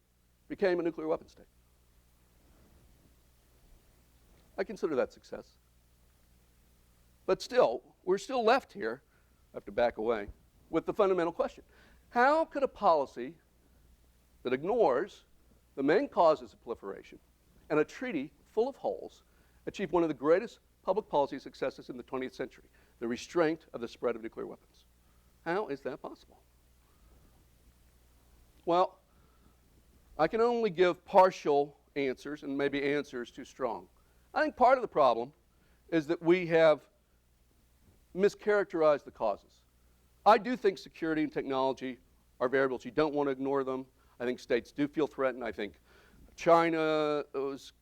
became a nuclear weapon state. I consider that success. But still, we're still left here, I have to back away, with the fundamental question. How could a policy that ignores the main causes of proliferation and a treaty full of holes achieve one of the greatest public policy successes in the 20th century, the restraint of the spread of nuclear weapons? How is that possible? Well, I can only give partial answers, and maybe answers too strong. I think part of the problem is that we have mischaracterized the causes. I do think security and technology are variables. You don't want to ignore them. I think states do feel threatened. I think China's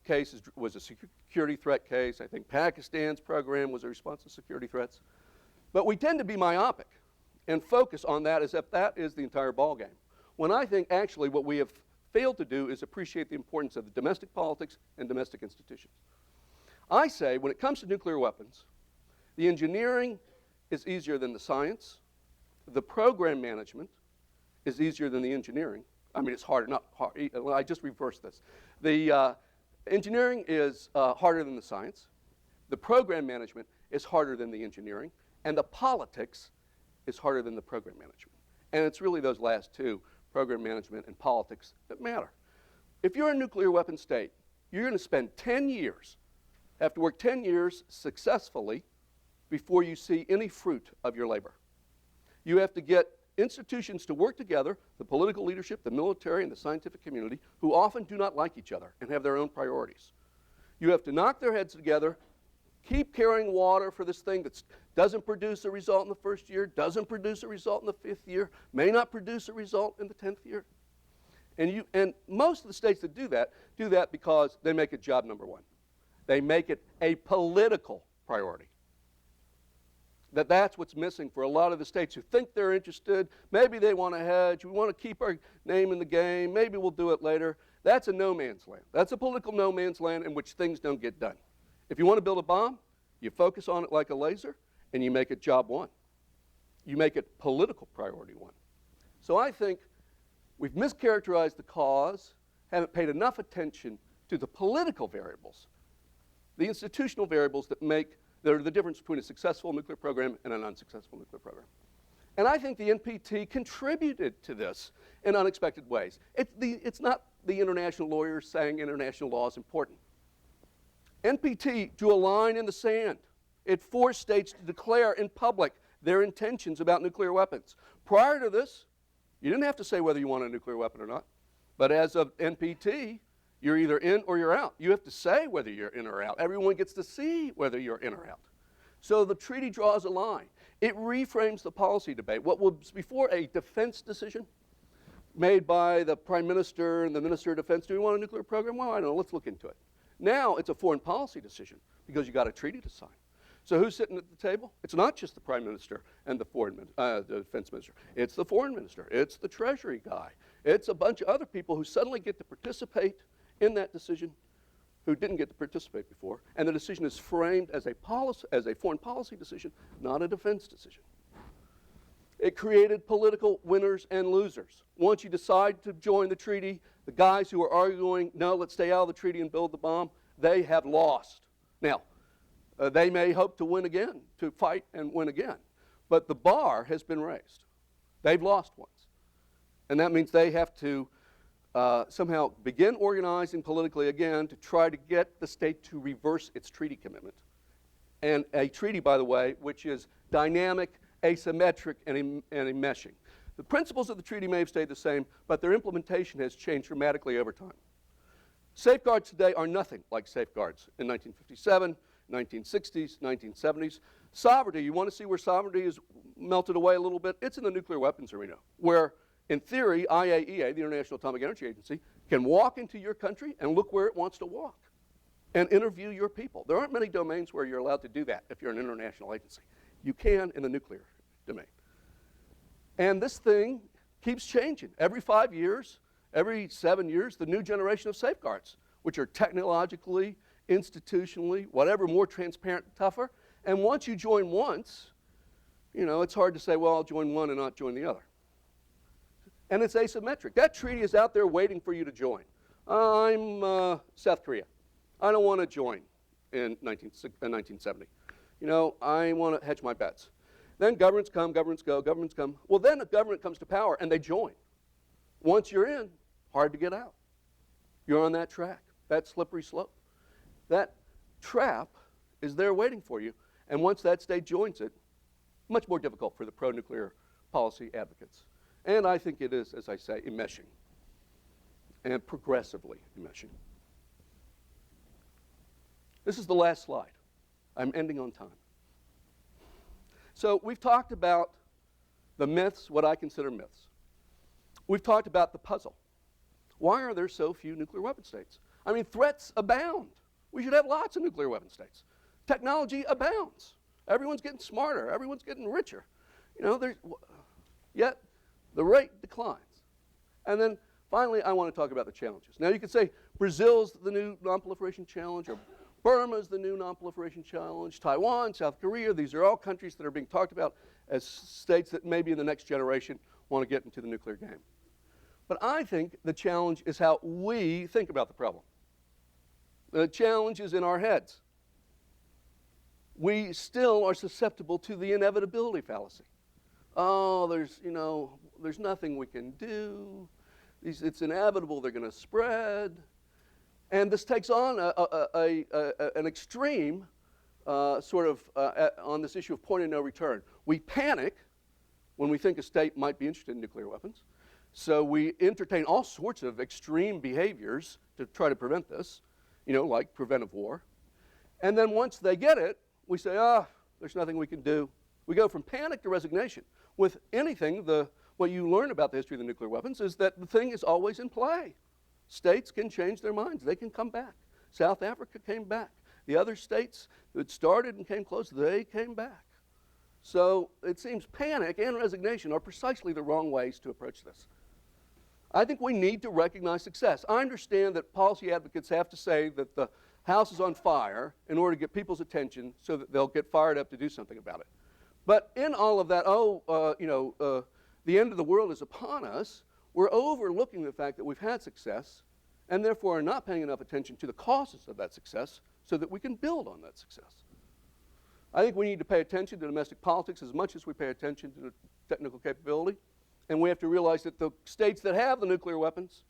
case was a security threat case. I think Pakistan's program was a response to security threats. But we tend to be myopic and focus on that as if that is the entire ballgame. When I think actually what we have failed to do is appreciate the importance of the domestic politics and domestic institutions. I say when it comes to nuclear weapons, the engineering is easier than the science. The program management is easier than the engineering. I mean, it's harder, not hard. I just reversed this. The engineering is harder than the science. The program management is harder than the engineering. And the politics is harder than the program management. And it's really those last two, program management and politics, that matter. If you're a nuclear weapon state, you're going to spend 10 years, have to work 10 years successfully before you see any fruit of your labor. You have to get institutions to work together, the political leadership, the military, and the scientific community, who often do not like each other and have their own priorities. You have to knock their heads together, keep carrying water for this thing that doesn't produce a result in the first year, doesn't produce a result in the 5th year, may not produce a result in the 10th year. And most of the states that do that because they make it job number one. They make it a political priority. That's what's missing for a lot of the states who think they're interested. Maybe they want to hedge. We want to keep our name in the game. Maybe we'll do it later. That's a no man's land. That's a political no man's land in which things don't get done. If you want to build a bomb, you focus on it like a laser, and you make it job one. You make it political priority one. So I think we've mischaracterized the cause, haven't paid enough attention to the political variables, the institutional variables that are the difference between a successful nuclear program and an unsuccessful nuclear program. And I think the NPT contributed to this in unexpected ways. It's not the international lawyers saying international law is important. NPT drew a line in the sand. It forced states to declare in public their intentions about nuclear weapons. Prior to this, you didn't have to say whether you want a nuclear weapon or not. But as of NPT, you're either in or you're out. You have to say whether you're in or out. Everyone gets to see whether you're in or out. So the treaty draws a line. It reframes the policy debate. What was before a defense decision made by the Prime Minister and the Minister of Defense, do we want a nuclear program? Well, I don't know, let's look into it. Now it's a foreign policy decision because you got a treaty to sign. So who's sitting at the table? It's not just the Prime Minister and the Defense Minister. It's the Foreign Minister. It's the Treasury guy. It's a bunch of other people who suddenly get to participate in that decision who didn't get to participate before. And the decision is framed as a foreign policy decision, not a defense decision. It created political winners and losers. Once you decide to join the treaty, the guys who are arguing, no, let's stay out of the treaty and build the bomb, they have lost. Now, they may hope to win again, to fight and win again. But the bar has been raised. They've lost once. And that means they have to somehow begin organizing politically again to try to get the state to reverse its treaty commitment. And a treaty, by the way, which is dynamic, asymmetric, and enmeshing. The principles of the treaty may have stayed the same, but their implementation has changed dramatically over time. Safeguards today are nothing like safeguards in 1957, 1960s, 1970s. Sovereignty, you want to see where sovereignty is melted away a little bit? It's in the nuclear weapons arena, where, in theory, IAEA, the International Atomic Energy Agency, can walk into your country and look where it wants to walk. and interview your people. There aren't many domains where you're allowed to do that if you're an international agency. You can in the nuclear domain. And this thing keeps changing. Every 5 years, every 7 years, the new generation of safeguards, which are technologically, institutionally, whatever, more transparent, tougher. And once you join once, you know, it's hard to say, well, I'll join one and not join the other. And it's asymmetric. That treaty is out there waiting for you to join. I'm South Korea. I don't want to join in 1970. You know, I want to hedge my bets. Then governments come, governments go, governments come. Well, then a government comes to power and they join. Once you're in, hard to get out. You're on that track, that slippery slope. That trap is there waiting for you. And once that state joins it, much more difficult for the pro-nuclear policy advocates. And I think it is, as I say, enmeshing and progressively enmeshing. This is the last slide. I'm ending on time. So we've talked about the myths, what I consider myths. We've talked about the puzzle. Why are there so few nuclear weapon states? I mean, threats abound. We should have lots of nuclear weapon states. Technology abounds. Everyone's getting smarter. Everyone's getting richer. You know, yet the rate declines. And then finally, I want to talk about the challenges. Now, you could say Brazil's the new nonproliferation challenge, or Burma's the new nonproliferation challenge, Taiwan, South Korea. These are all countries that are being talked about as states that maybe in the next generation want to get into the nuclear game. But I think the challenge is how we think about the problem. The challenge is in our heads. We still are susceptible to the inevitability fallacy. Oh, there's nothing we can do. It's inevitable they're going to spread. And this takes on an extreme on this issue of point of no return. We panic when we think a state might be interested in nuclear weapons. So we entertain all sorts of extreme behaviors to try to prevent this, you know, like preventive war. And then once they get it, we say, there's nothing we can do. We go from panic to resignation. With anything, what you learn about the history of the nuclear weapons is that the thing is always in play. States can change their minds. They can come back. South Africa came back. The other states that started and came close, they came back. So it seems panic and resignation are precisely the wrong ways to approach this. I think we need to recognize success. I understand that policy advocates have to say that the house is on fire in order to get people's attention so that they'll get fired up to do something about it. But in all of that, the end of the world is upon us, we're overlooking the fact that we've had success and therefore are not paying enough attention to the causes of that success so that we can build on that success. I think we need to pay attention to domestic politics as much as we pay attention to the technical capability. And we have to realize that the states that have the nuclear weapons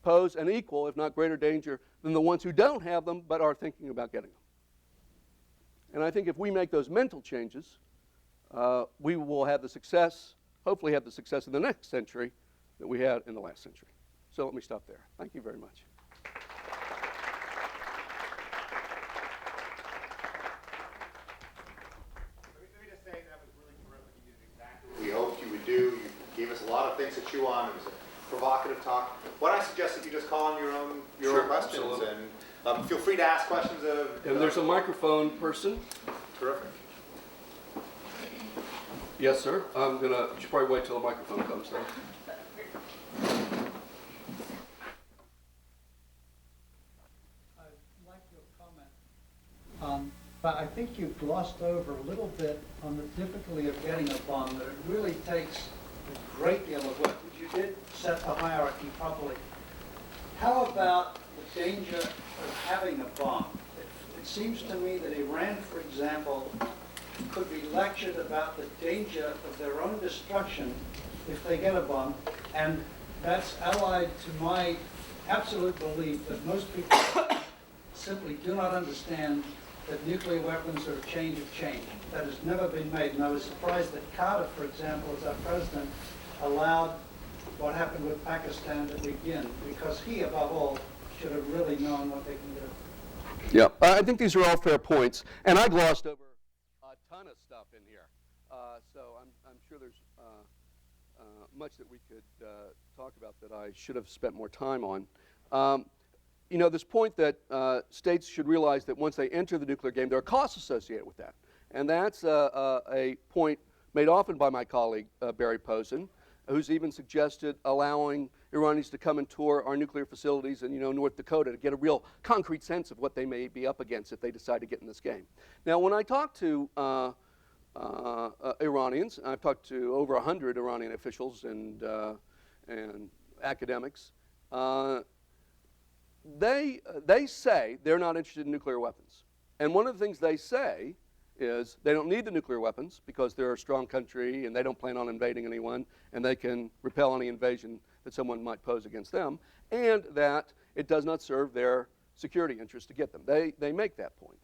pose an equal, if not greater danger than the ones who don't have them but are thinking about getting them. And I think if we make those mental changes, we will have the success, hopefully have the success in the next century that we had in the last century. So let me stop there. Thank you very much. Let me just say that was really terrific. You did exactly what we hoped you would do. You gave us a lot of things to chew on. It was a provocative talk. Why don't I suggest that you just call on your own questions, absolutely. And feel free to ask questions of. And there's a microphone person. Terrific. Yes, sir. You should probably wait till the microphone comes though. I'd like your comment. But I think you glossed over a little bit on the difficulty of getting a bomb, that it really takes a great deal of work. But you did set the hierarchy properly. How about the danger of having a bomb? It seems to me that Iran, for example, could be lectured about the danger of their own destruction if they get a bomb, and that's allied to my absolute belief that most people simply do not understand that nuclear weapons are a change of change. That has never been made, and I was surprised that Carter, for example, as our president, allowed what happened with Pakistan to begin, because he, above all, should have really known what they can do. Yeah, I think these are all fair points, and I glossed over a ton of stuff in here. So I'm sure there's much that we could talk about that I should have spent more time on. you know, this point that states should realize that once they enter the nuclear game, there are costs associated with that. And that's a point made often by my colleague, Barry Posen, who's even suggested allowing Iranians to come and tour our nuclear facilities in, you know, North Dakota to get a real concrete sense of what they may be up against if they decide to get in this game. Now, when I talk to Iranians, I've talked to over 100 Iranian officials and academics, they say they're not interested in nuclear weapons. And one of the things they say is they don't need the nuclear weapons because they're a strong country and they don't plan on invading anyone and they can repel any invasion that someone might pose against them, and that it does not serve their security interests to get them. They make that point.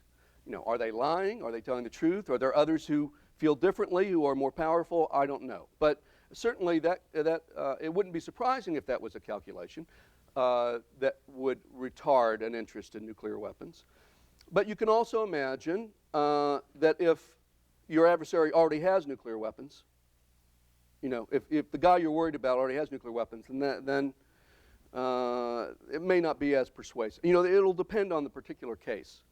You know, are they lying? Are they telling the truth? Are there others who feel differently, who are more powerful? I don't know. But certainly it wouldn't be surprising if that was a calculation that would retard an interest in nuclear weapons. But you can also imagine that if your adversary already has nuclear weapons, you know, if the guy you're worried about already has nuclear weapons, then it may not be as persuasive. You know, it'll depend on the particular case.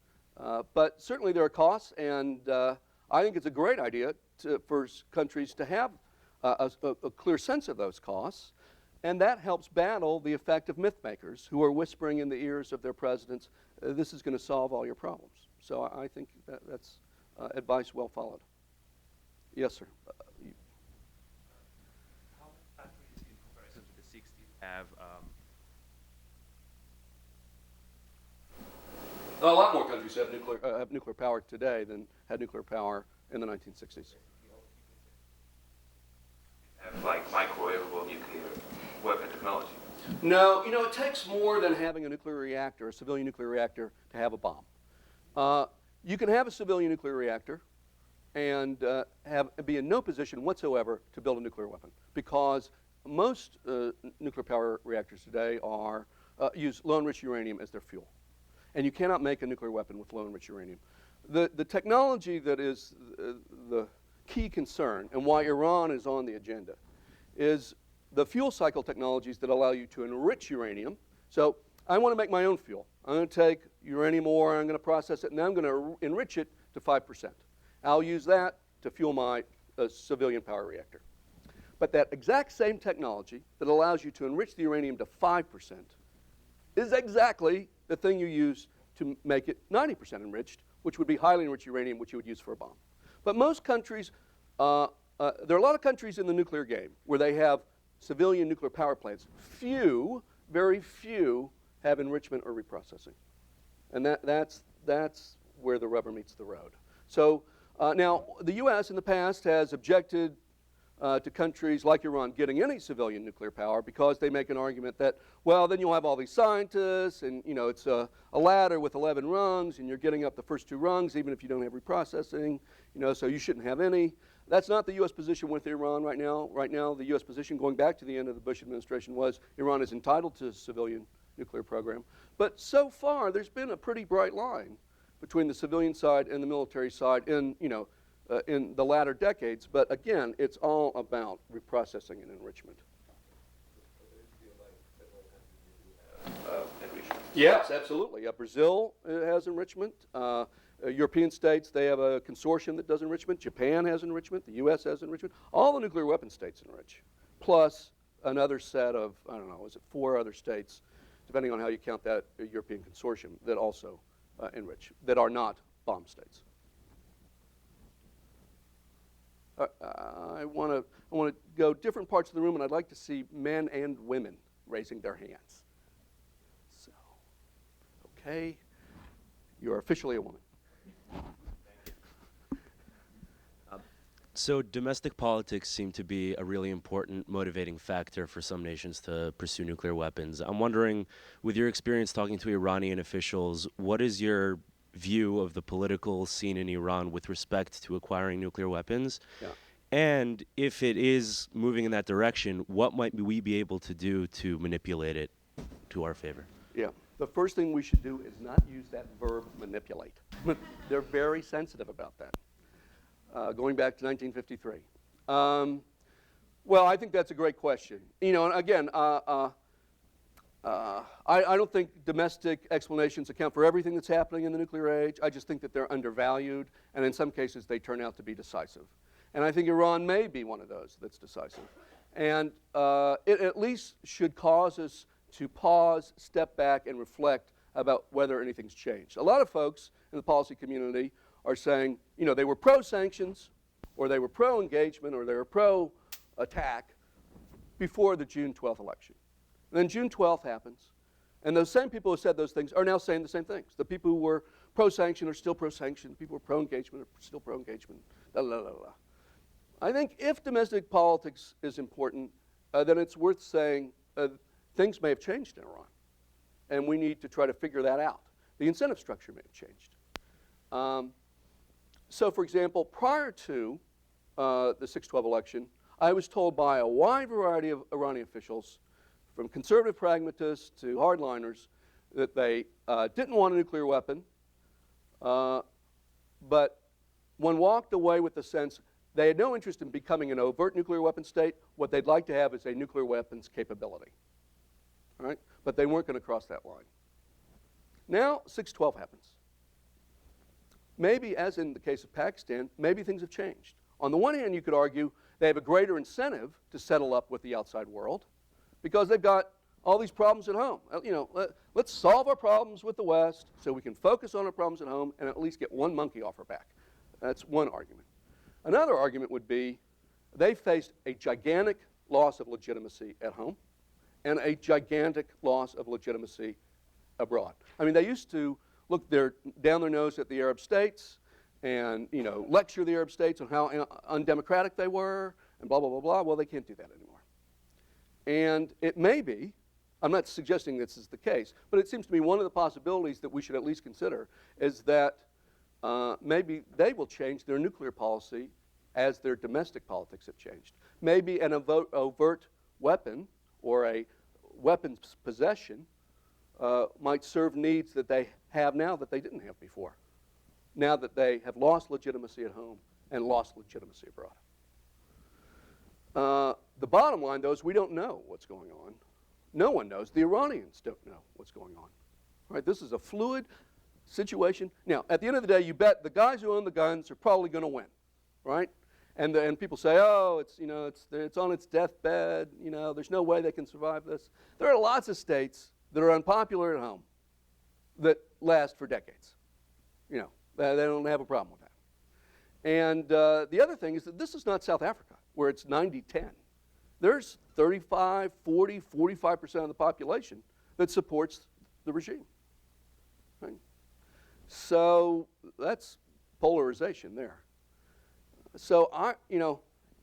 But certainly there are costs, and I think it's a great idea for countries to have a clear sense of those costs, and that helps battle the effect of myth makers who are whispering in the ears of their presidents, this is going to solve all your problems. So I think that's advice well followed. Yes, sir. How countries in comparison to the 60s have a lot more countries have nuclear power today than had nuclear power in the 1960s. have like microwavable nuclear weapon technology? No, you know, it takes more than having a nuclear reactor, a civilian nuclear reactor, to have a bomb. You can have a civilian nuclear reactor and be in no position whatsoever to build a nuclear weapon, because most nuclear power reactors today use low-enriched uranium as their fuel. And you cannot make a nuclear weapon with low-enriched uranium. The technology that is the key concern, and why Iran is on the agenda, is the fuel cycle technologies that allow you to enrich uranium. So I want to make my own fuel. I'm going to take uranium ore, I'm going to process it, and I'm going to enrich it to 5%. I'll use that to fuel my civilian power reactor. But that exact same technology that allows you to enrich the uranium to 5% is exactly the thing you use to make it 90% enriched, which would be highly enriched uranium, which you would use for a bomb. But most countries, there are a lot of countries in the nuclear game where they have civilian nuclear power plants. Few, very few, have enrichment or reprocessing. And that's where the rubber meets the road. So now, the U.S. in the past has objected to countries like Iran getting any civilian nuclear power because they make an argument that, well, then you'll have all these scientists, and you know, it's a ladder with 11 rungs, and you're getting up the first 2 rungs even if you don't have reprocessing, you know, so you shouldn't have any. That's not the U.S. position with Iran right now. Right now, the U.S. position going back to the end of the Bush administration was Iran is entitled to a civilian nuclear program. But so far, there's been a pretty bright line between the civilian side and the military side in, you know, in the latter decades. But again, it's all about reprocessing and enrichment. Yes, absolutely. Brazil has enrichment. European states, they have a consortium that does enrichment. Japan has enrichment. The U.S. has enrichment. All the nuclear weapon states enrich, plus another set of, I don't know, is it 4 other states, depending on how you count that European consortium, that also enrich, that are not bomb states. I want to go different parts of the room, and I'd like to see men and women raising their hands. So, okay, you're officially a woman. So domestic politics seem to be a really important motivating factor for some nations to pursue nuclear weapons. I'm wondering, with your experience talking to Iranian officials, what is your view of the political scene in Iran with respect to acquiring nuclear weapons? Yeah. And if it is moving in that direction, what might we be able to do to manipulate it to our favor? Yeah. The first thing we should do is not use that verb manipulate. They're very sensitive about that. Going back to 1953. Well, I think that's a great question. You know, and again, I don't think domestic explanations account for everything that's happening in the nuclear age. I just think that they're undervalued, and in some cases they turn out to be decisive. And I think Iran may be one of those that's decisive. And it at least should cause us to pause, step back, and reflect about whether anything's changed. A lot of folks in the policy community are saying, you know, they were pro-sanctions, or they were pro-engagement, or they were pro-attack before the June 12th election. And then June 12th happens, and those same people who said those things are now saying the same things. The people who were pro-sanction are still pro-sanction. The people who were pro-engagement are still pro-engagement. La, la, la, la. I think if domestic politics is important, then it's worth saying things may have changed in Iran, and we need to try to figure that out. The incentive structure may have changed. So, for example, prior to the 6/12 election, I was told by a wide variety of Iranian officials, from conservative pragmatists to hardliners, that they didn't want a nuclear weapon, but one walked away with the sense they had no interest in becoming an overt nuclear weapon state. What they'd like to have is a nuclear weapons capability. All right? But they weren't going to cross that line. Now, 6/12 happens. Maybe, as in the case of Pakistan, maybe things have changed. On the one hand, you could argue they have a greater incentive to settle up with the outside world because they've got all these problems at home. You know, let's solve our problems with the West so we can focus on our problems at home and at least get one monkey off our back. That's one argument. Another argument would be they faced a gigantic loss of legitimacy at home and a gigantic loss of legitimacy abroad. I mean, they used to look down their nose at the Arab states and, you know, lecture the Arab states on how undemocratic they were and blah, blah, blah, blah. Well, they can't do that anymore. And it may be, I'm not suggesting this is the case, but it seems to me one of the possibilities that we should at least consider is that maybe they will change their nuclear policy as their domestic politics have changed. Maybe an overt weapon or a weapons possession might serve needs that they have now that they didn't have before, now that they have lost legitimacy at home and lost legitimacy abroad. The bottom line, though, is we don't know what's going on. No one knows. The Iranians don't know what's going on. Right? This is a fluid situation. Now, at the end of the day, you bet the guys who own the guns are probably going to win, right? And people say, oh, it's on its deathbed. You know, there's no way they can survive this. There are lots of states that are unpopular at home that last for decades. You know, they don't have a problem with that. And the other thing is that this is not South Africa, where it's 90-10. There's 35, 40, 45% of the population that supports the regime. Right? So that's polarization there. So,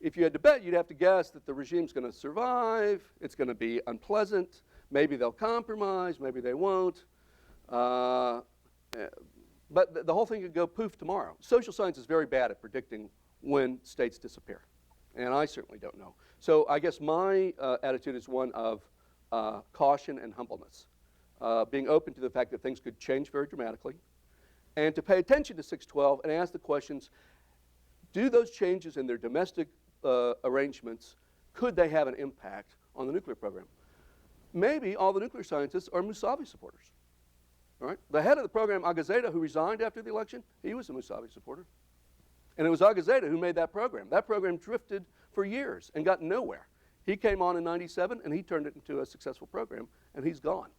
if you had to bet, you'd have to guess that the regime's going to survive. It's going to be unpleasant. Maybe they'll compromise. Maybe they won't. But the whole thing could go poof tomorrow. Social science is very bad at predicting when states disappear. And I certainly don't know. So I guess my attitude is one of caution and humbleness, being open to the fact that things could change very dramatically, and to pay attention to 6/12 and ask the questions, do those changes in their domestic arrangements, could they have an impact on the nuclear program? Maybe all the nuclear scientists are Mousavi supporters. All right? The head of the program, Agazeda, who resigned after the election, he was a Mousavi supporter. And it was Agazeda who made that program. That program drifted for years and got nowhere. He came on in 97, and he turned it into a successful program, and he's gone.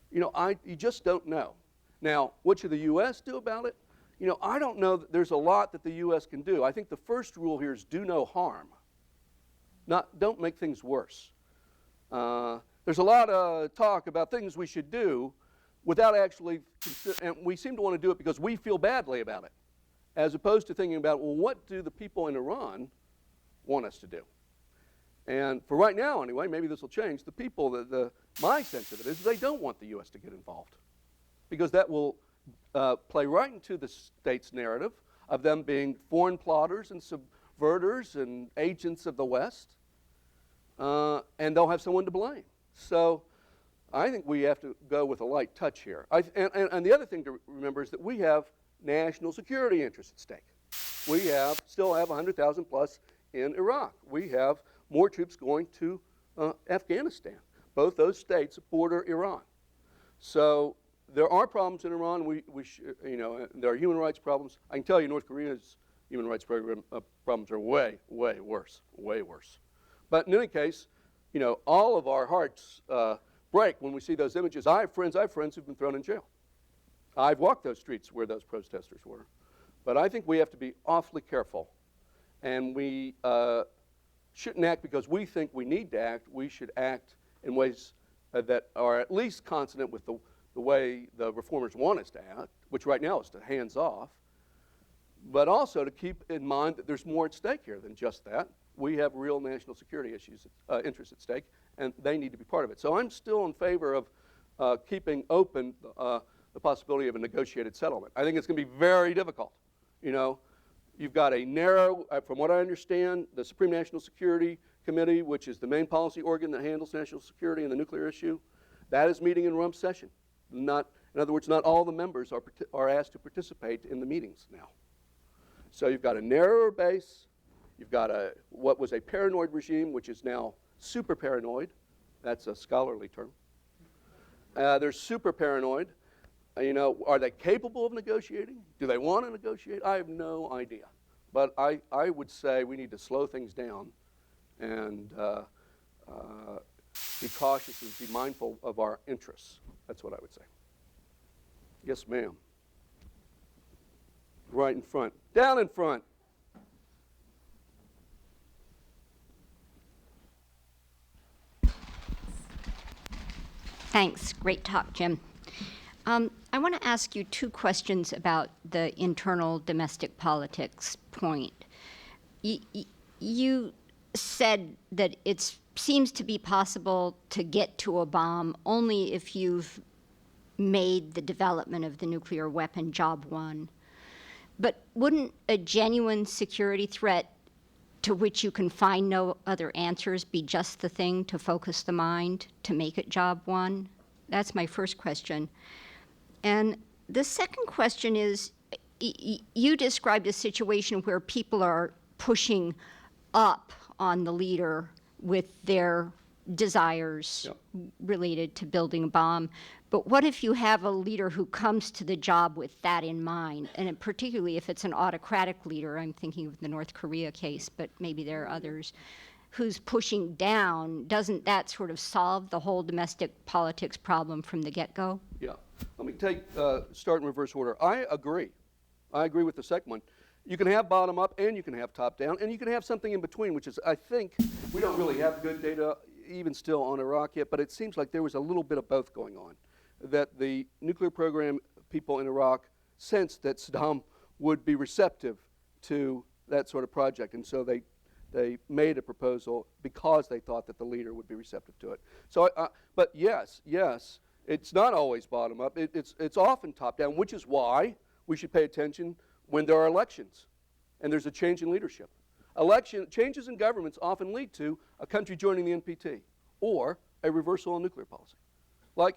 You know, you just don't know. Now, what should the U.S. do about it? You know, I don't know that there's a lot that the U.S. can do. I think the first rule here is do no harm. Don't make things worse. There's a lot of talk about things we should do without actually, and we seem to want to do it because we feel badly about it, as opposed to thinking about, well, what do the people in Iran want us to do? And for right now, anyway, maybe this will change. The people, my sense of it is they don't want the U.S. to get involved, because that will play right into the state's narrative of them being foreign plotters and subverters and agents of the West, and they'll have someone to blame. So I think we have to go with a light touch here. And the other thing to remember is that we have national security interests at stake. We still have 100,000 plus in Iraq. We have more troops going to Afghanistan. both those states border Iran. So there are problems in Iran. There are human rights problems. I can tell you North Korea's human rights problems are way, way worse, way worse. But in any case, all of our hearts break when we see those images. I have friends who've been thrown in jail. I've walked those streets where those protesters were. But I think we have to be awfully careful. And we shouldn't act because we think we need to act. We should act in ways that are at least consonant with the way the reformers want us to act, which right now is to hands off, but also to keep in mind that there's more at stake here than just that. We have real national security issues, interests at stake, and they need to be part of it. So I'm still in favor of keeping open the possibility of a negotiated settlement. I think it's going to be very difficult. You've got a narrow, from what I understand, the Supreme National Security Committee, which is the main policy organ that handles national security and the nuclear issue, that is meeting in rump session. In other words, not all the members are asked to participate in the meetings now. So you've got a narrower base. You've got what was a paranoid regime, which is now super paranoid. That's a scholarly term. They're super paranoid. Are they capable of negotiating? Do they want to negotiate? I have no idea. But I would say we need to slow things down and be cautious and be mindful of our interests. That's what I would say. Yes, ma'am. Right in front. Down in front. Thanks. Great talk, Jim. I want to ask you two questions about the internal domestic politics point. You said that it seems to be possible to get to a bomb only if you've made the development of the nuclear weapon job one. But wouldn't a genuine security threat to which you can find no other answers be just the thing to focus the mind to make it job one? That's my first question. And the second question is, you described a situation where people are pushing up on the leader with their desires related to building a bomb. But what if you have a leader who comes to the job with that in mind? And particularly if it's an autocratic leader, I'm thinking of the North Korea case, but maybe there are others, who's pushing down, doesn't that sort of solve the whole domestic politics problem from the get-go? Yeah. Let me start in reverse order. I agree. I agree with the second one. You can have bottom-up and you can have top-down, and you can have something in between, which is, I think, we don't really have good data even still on Iraq yet, but it seems like there was a little bit of both going on. That the nuclear program people in Iraq sensed that Saddam would be receptive to that sort of project, and so they made a proposal because they thought that the leader would be receptive to it. So, but yes, it's not always bottom up. It's often top down, which is why we should pay attention when there are elections and there's a change in leadership. Changes in governments often lead to a country joining the NPT or a reversal in nuclear policy. Like,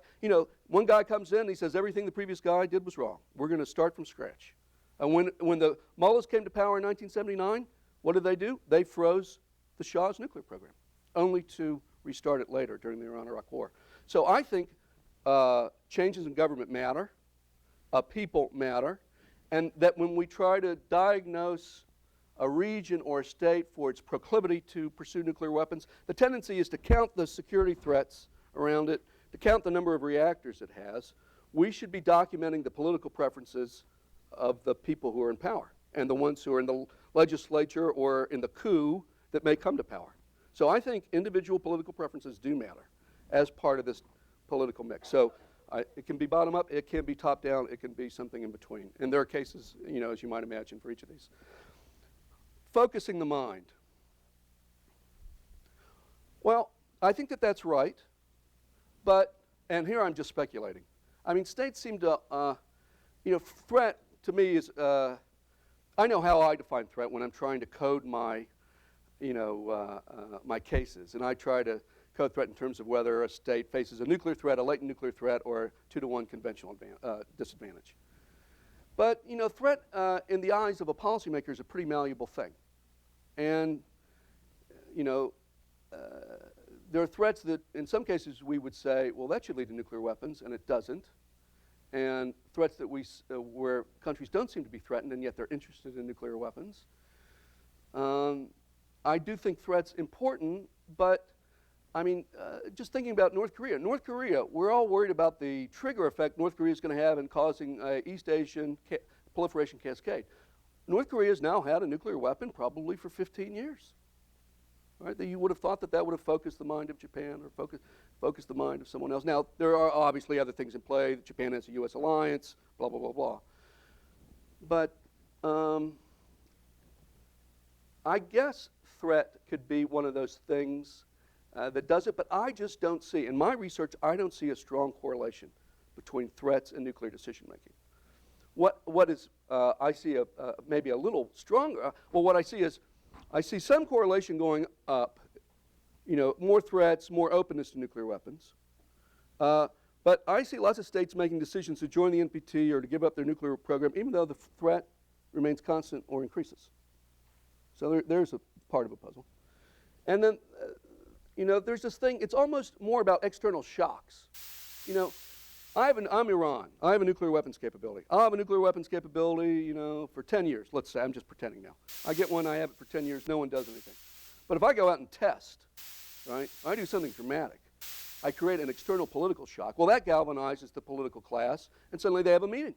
one guy comes in and he says everything the previous guy did was wrong. We're going to start from scratch. And when the mullahs came to power in 1979, what did they do? They froze the Shah's nuclear program, only to restart it later during the Iran-Iraq War. So I think changes in government matter, people matter, and that when we try to diagnose a region or a state for its proclivity to pursue nuclear weapons, the tendency is to count the security threats around it, to count the number of reactors it has. We should be documenting the political preferences of the people who are in power and the ones who are in the legislature or in the coup that may come to power. So I think individual political preferences do matter as part of this political mix. So it can be bottom up, it can be top down, it can be something in between. And there are cases, as you might imagine, for each of these. Focusing the mind. Well, I think that that's right, and here I'm just speculating. I mean, states seem to, threat to me is, I know how I define threat when I'm trying to code my, my cases, and I try to code threat in terms of whether a state faces a nuclear threat, a latent nuclear threat, or a 2-to-1 conventional disadvantage. But, threat in the eyes of a policymaker is a pretty malleable thing. And, there are threats that, in some cases, we would say, well, that should lead to nuclear weapons, and it doesn't. And threats that where countries don't seem to be threatened, and yet they're interested in nuclear weapons. I do think threats important, but I mean, just thinking about North Korea. North Korea, we're all worried about the trigger effect North Korea is going to have in causing East Asian proliferation cascade. North Korea has now had a nuclear weapon probably for 15 years. Right? You would have thought that that would have focused the mind of Japan or focused the mind of someone else. Now, there are obviously other things in play. Japan has a U.S. alliance, blah, blah, blah, blah. But I guess threat could be one of those things that does it, but I just don't see, in my research, I don't see a strong correlation between threats and nuclear decision making. What is, I see maybe a little stronger, well, what I see is, I see some correlation going up, more threats, more openness to nuclear weapons. But I see lots of states making decisions to join the NPT or to give up their nuclear program, even though the threat remains constant or increases. So there's a part of a puzzle. And then, there's this thing, it's almost more about external shocks. I'm Iran. I have a nuclear weapons capability. I'll have a nuclear weapons capability, for 10 years. Let's say, I'm just pretending now. I get one, I have it for 10 years, no one does anything. But if I go out and test, right, I do something dramatic. I create an external political shock. Well, that galvanizes the political class, and suddenly they have a meeting.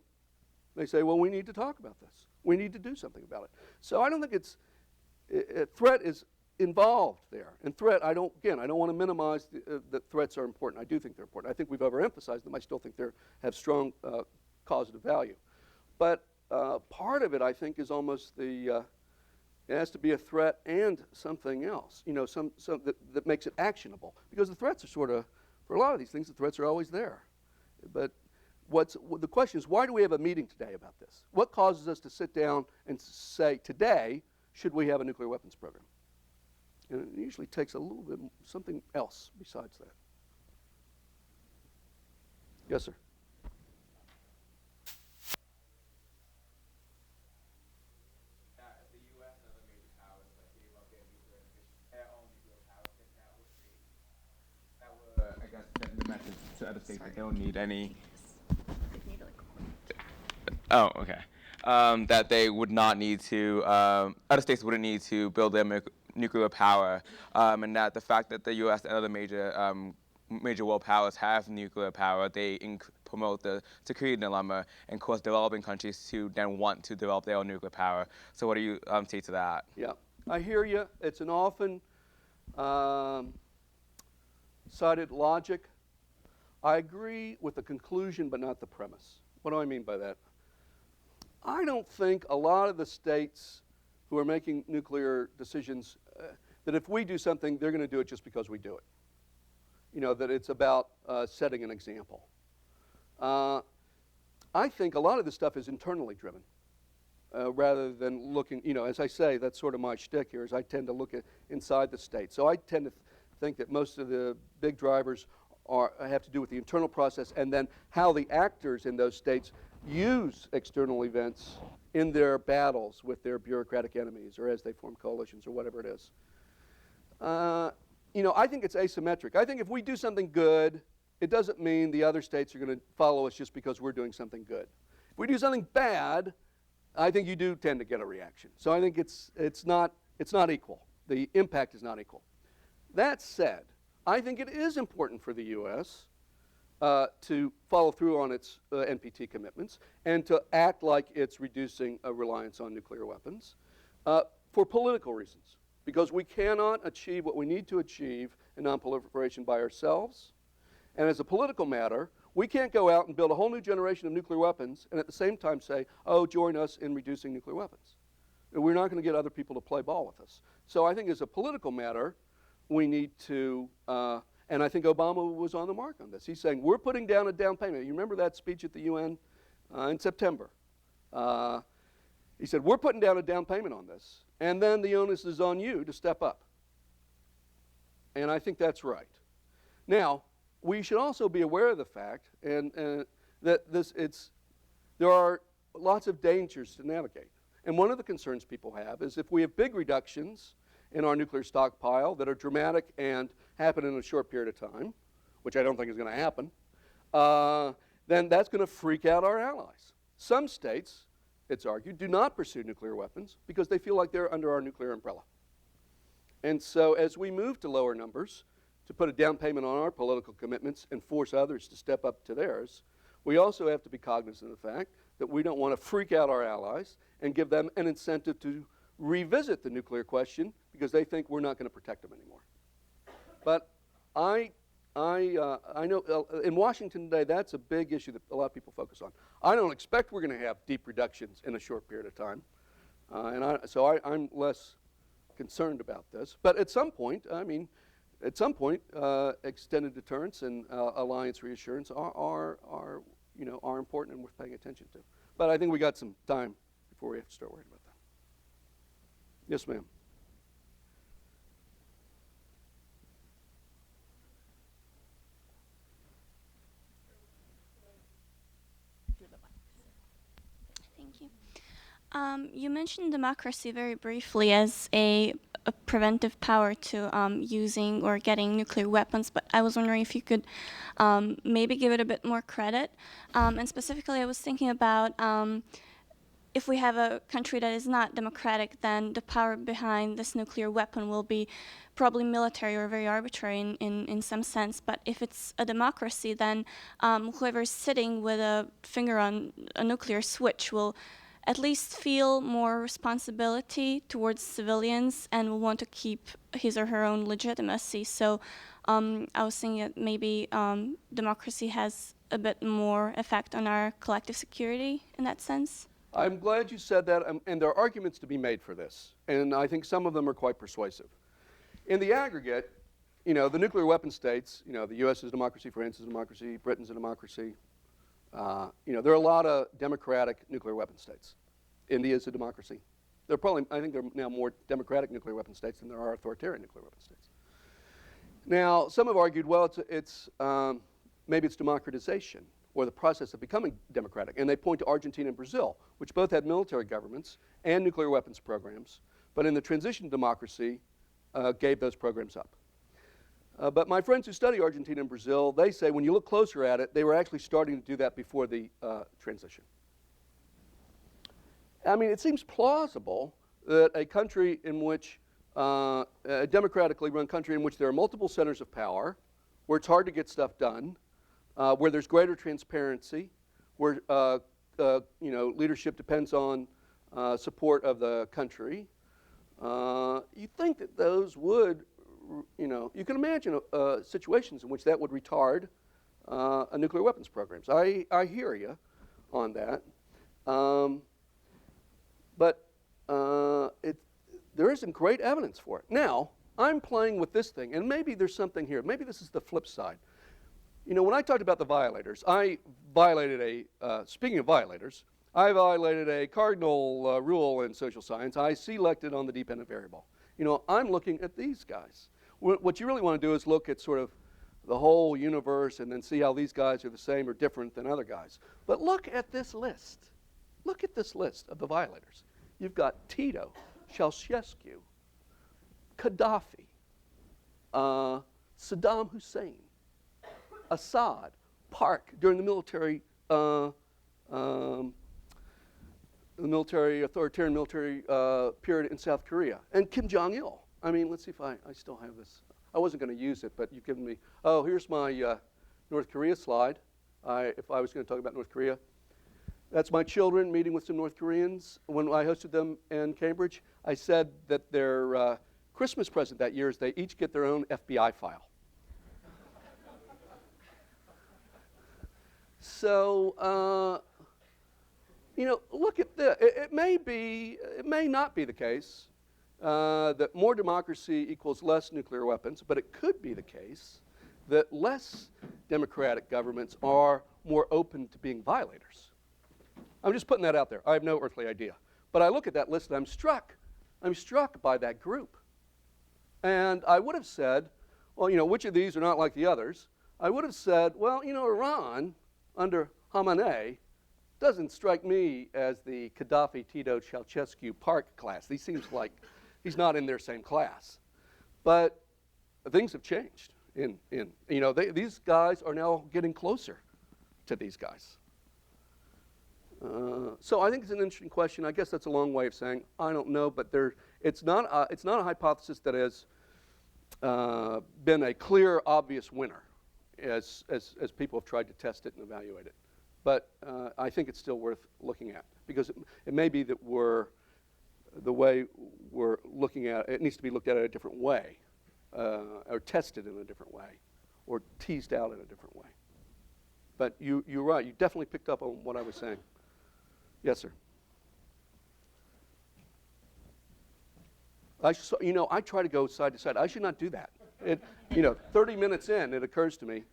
They say, well, we need to talk about this. We need to do something about it. So I don't think threat is involved there. And threat, I don't want to minimize that threats are important. I do think they're important. I think we've overemphasized them. I still think they have strong causative value. But part of it, I think, is almost it has to be a threat and something else, that makes it actionable. Because the threats are sort of, for a lot of these things, the threats are always there. But the question is, why do we have a meeting today about this? What causes us to sit down and say, today, should we have a nuclear weapons program? And it usually takes a little bit something else besides that. Yes, sir. The U.S. and other major powers that gave up their own nuclear power, that would, I guess, send the message to other states that they don't need any. Oh, okay. That they would not need to, other states wouldn't need to build their nuclear power, and that the fact that the U.S. and other major world powers have nuclear power, they promote to create a dilemma and cause developing countries to then want to develop their own nuclear power. So what do you say to that? Yeah, I hear you. It's an often cited logic. I agree with the conclusion, but not the premise. What do I mean by that? I don't think a lot of the states who are making nuclear decisions, that if we do something, they're going to do it just because we do it. That it's about setting an example. I think a lot of this stuff is internally driven, rather than looking, as I say, that's sort of my shtick here, is I tend to look at inside the state. So I tend to think that most of the big drivers have to do with the internal process, and then how the actors in those states use external events in their battles with their bureaucratic enemies, or as they form coalitions, or whatever it is. I think it's asymmetric. I think if we do something good, it doesn't mean the other states are going to follow us just because we're doing something good. If we do something bad, I think you do tend to get a reaction. So I think it's not equal. The impact is not equal. That said, I think it is important for the U.S. To follow through on its NPT commitments and to act like it's reducing a reliance on nuclear weapons for political reasons. Because we cannot achieve what we need to achieve in nonproliferation by ourselves. And as a political matter, we can't go out and build a whole new generation of nuclear weapons and at the same time say, oh, join us in reducing nuclear weapons. We're not going to get other people to play ball with us. So I think as a political matter, we need to, and I think Obama was on the mark on this. He's saying, we're putting down a down payment. You remember that speech at the UN in September? He said, we're putting down a down payment on this, and then the onus is on you to step up. And I think that's right. Now, we should also be aware of the fact that there are lots of dangers to navigate. And one of the concerns people have is if we have big reductions in our nuclear stockpile that are dramatic and happen in a short period of time, which I don't think is going to happen, then that's going to freak out our allies. Some states, it's argued, do not pursue nuclear weapons because they feel like they're under our nuclear umbrella. And so as we move to lower numbers, to put a down payment on our political commitments and force others to step up to theirs, we also have to be cognizant of the fact that we don't want to freak out our allies and give them an incentive to revisit the nuclear question because they think we're not going to protect them anymore. But I know in Washington today, that's a big issue that a lot of people focus on. I don't expect we're going to have deep reductions in a short period of time. So I'm less concerned about this. But at some point, extended deterrence and alliance reassurance are important and worth paying attention to. But I think we got some time before we have to start worrying about that. Yes, ma'am. Thank you. You mentioned democracy very briefly as a preventive power to using or getting nuclear weapons, but I was wondering if you could maybe give it a bit more credit. And specifically, I was thinking about if we have a country that is not democratic, then the power behind this nuclear weapon will be probably military or very arbitrary in some sense. But if it's a democracy, then whoever's sitting with a finger on a nuclear switch will at least feel more responsibility towards civilians and will want to keep his or her own legitimacy. So I was thinking that maybe democracy has a bit more effect on our collective security in that sense. I'm glad you said that, and there are arguments to be made for this, and I think some of them are quite persuasive. In the aggregate, the nuclear weapon states, the U.S. is a democracy, France is a democracy, Britain's a democracy. There are a lot of democratic nuclear weapon states. India is a democracy. I think there are now more democratic nuclear weapon states than there are authoritarian nuclear weapon states. Now, some have argued, well, maybe it's democratization or the process of becoming democratic. And they point to Argentina and Brazil, which both had military governments and nuclear weapons programs, but in the transition to democracy, gave those programs up. But my friends who study Argentina and Brazil, they say when you look closer at it, they were actually starting to do that before the transition. I mean, it seems plausible that a country in which, a democratically run country in which there are multiple centers of power, where it's hard to get stuff done, where there's greater transparency, where leadership depends on support of the country, you think that those would, you can imagine situations in which that would retard a nuclear weapons programs. I hear you on that. But there isn't great evidence for it. Now, I'm playing with this thing, and maybe there's something here. Maybe this is the flip side. When I talked about the violators, I violated speaking of violators, I violated a cardinal rule in social science. I selected on the dependent variable. I'm looking at these guys. What you really want to do is look at sort of the whole universe and then see how these guys are the same or different than other guys. But look at this list. Look at this list of the violators. You've got Tito, Ceausescu, Gaddafi, Saddam Hussein, Assad, Park during the authoritarian military period in South Korea, and Kim Jong-il. I mean, let's see if I still have this. I wasn't going to use it, but you've given me, here's my North Korea slide. If I was going to talk about North Korea. That's my children meeting with some North Koreans. When I hosted them in Cambridge, I said that their Christmas present that year is they each get their own FBI file. So, look at this. It may not be the case that more democracy equals less nuclear weapons, but it could be the case that less democratic governments are more open to being violators. I'm just putting that out there. I have no earthly idea. But I look at that list and I'm struck. I'm struck by that group. And I would have said, well, which of these are not like the others? I would have said, well, Iran, under Khamenei, doesn't strike me as the Gaddafi, Tito, Ceausescu, Park class. He seems like he's not in their same class. But things have changed. These guys are now getting closer to these guys. So I think it's an interesting question. I guess that's a long way of saying I don't know, but it's not a hypothesis that has been a clear, obvious winner as people have tried to test it and evaluate it. But I think it's still worth looking at, because it may be that the way we're looking at it needs to be looked at a different way, or tested in a different way, or teased out in a different way. But you're right. You definitely picked up on what I was saying. Yes, sir. I try to go side to side. I should not do that. 30 minutes in, it occurs to me.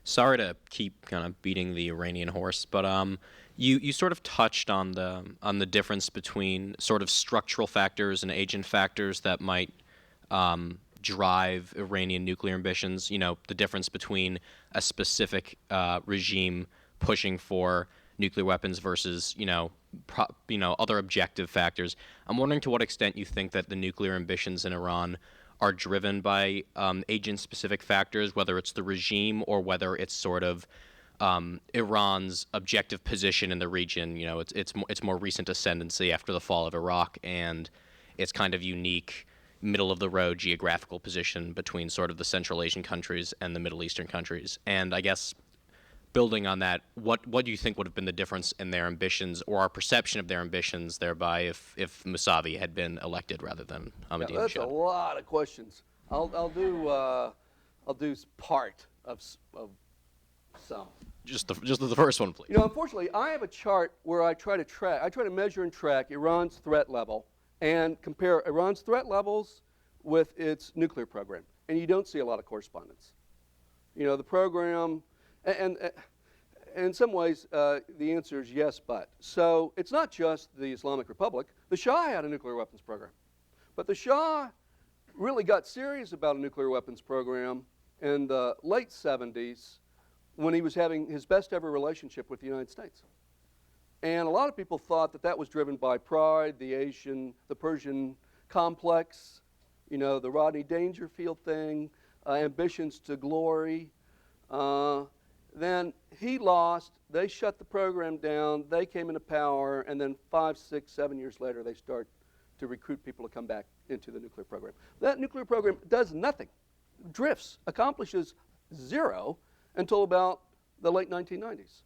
Sorry to keep kind of beating the Iranian horse, but you sort of touched on the difference between sort of structural factors and agent factors that might drive Iranian nuclear ambitions. The difference between a specific regime pushing for nuclear weapons versus other objective factors. I'm wondering to what extent you think that the nuclear ambitions in Iran are driven by agent-specific factors, whether it's the regime or whether it's sort of Iran's objective position in the region. It's more recent ascendancy after the fall of Iraq, and its kind of unique middle-of-the-road geographical position between sort of the Central Asian countries and the Middle Eastern countries. And I guess, building on that, what do you think would have been the difference in their ambitions, or our perception of their ambitions, thereby, if Mousavi had been elected rather than Ahmadinejad? That's a lot of questions. I'll do part of some. Just the first one, please. Unfortunately, I have a chart where I try to measure and track Iran's threat level and compare Iran's threat levels with its nuclear program, and you don't see a lot of correspondence. The program. And in some ways, the answer is yes, but. So it's not just the Islamic Republic. The Shah had a nuclear weapons program. But the Shah really got serious about a nuclear weapons program in the late 70s when he was having his best ever relationship with the United States. And a lot of people thought that was driven by pride, the Persian complex, the Rodney Dangerfield thing, ambitions to glory. Then he lost, they shut the program down, they came into power, and then 5, 6, 7 years later, they start to recruit people to come back into the nuclear program. That nuclear program does nothing, drifts, accomplishes zero until about the late 1990s.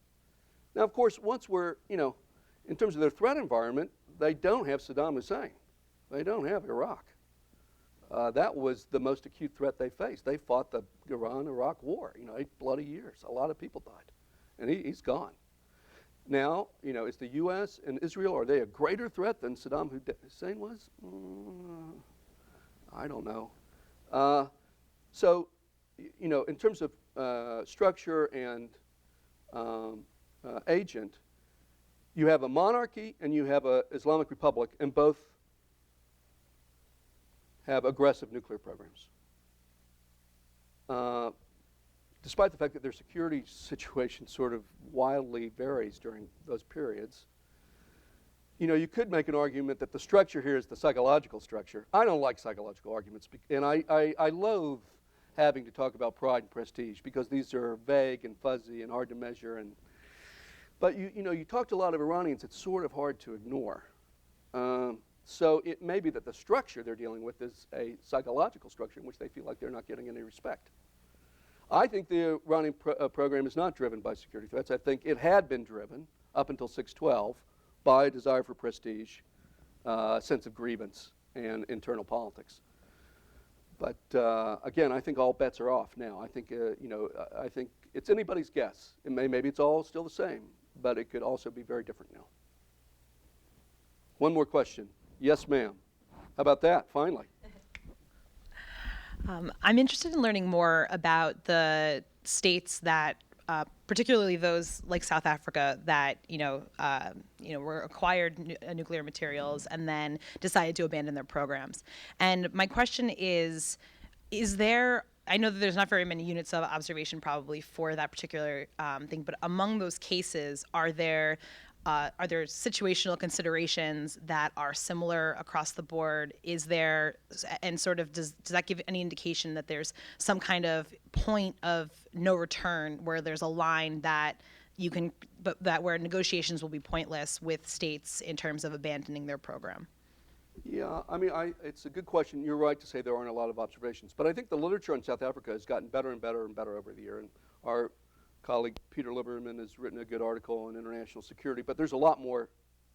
Now, of course, once we're, in terms of their threat environment, they don't have Saddam Hussein. They don't have Iraq. That was the most acute threat they faced. They fought the Iran-Iraq war, 8 bloody years. A lot of people died, and he's gone. Now, is the U.S. and Israel, are they a greater threat than Saddam Hussein was? I don't know. So, in terms of structure and agent, you have a monarchy and you have an Islamic Republic, and both have aggressive nuclear programs. Despite the fact that their security situation sort of wildly varies during those periods, you could make an argument that the structure here is the psychological structure. I don't like psychological arguments, and I loathe having to talk about pride and prestige because these are vague and fuzzy and hard to measure. But you talk to a lot of Iranians, it's sort of hard to ignore. So it may be that the structure they're dealing with is a psychological structure in which they feel like they're not getting any respect. I think the Iranian program is not driven by security threats. I think it had been driven up until 6/12 by a desire for prestige, sense of grievance, and internal politics. But again, I think all bets are off now. I think I think it's anybody's guess. Maybe it's all still the same, but it could also be very different now. One more question. Yes, ma'am. How about that, finally? I'm interested in learning more about the states that, particularly those like South Africa, that were acquired nuclear materials and then decided to abandon their programs. And my question is there? I know that there's not very many units of observation probably for that particular thing, but among those cases, are there are there situational considerations that are similar across the board? Is there, and sort of does that give any indication that there's some kind of point of no return where there's a line that you can, but that where negotiations will be pointless with states in terms of abandoning their program? Yeah, I mean, it's a good question. You're right to say there aren't a lot of observations, but I think the literature on South Africa has gotten better and better and better over the year. And our colleague Peter Liberman has written a good article on international security, but there's a lot more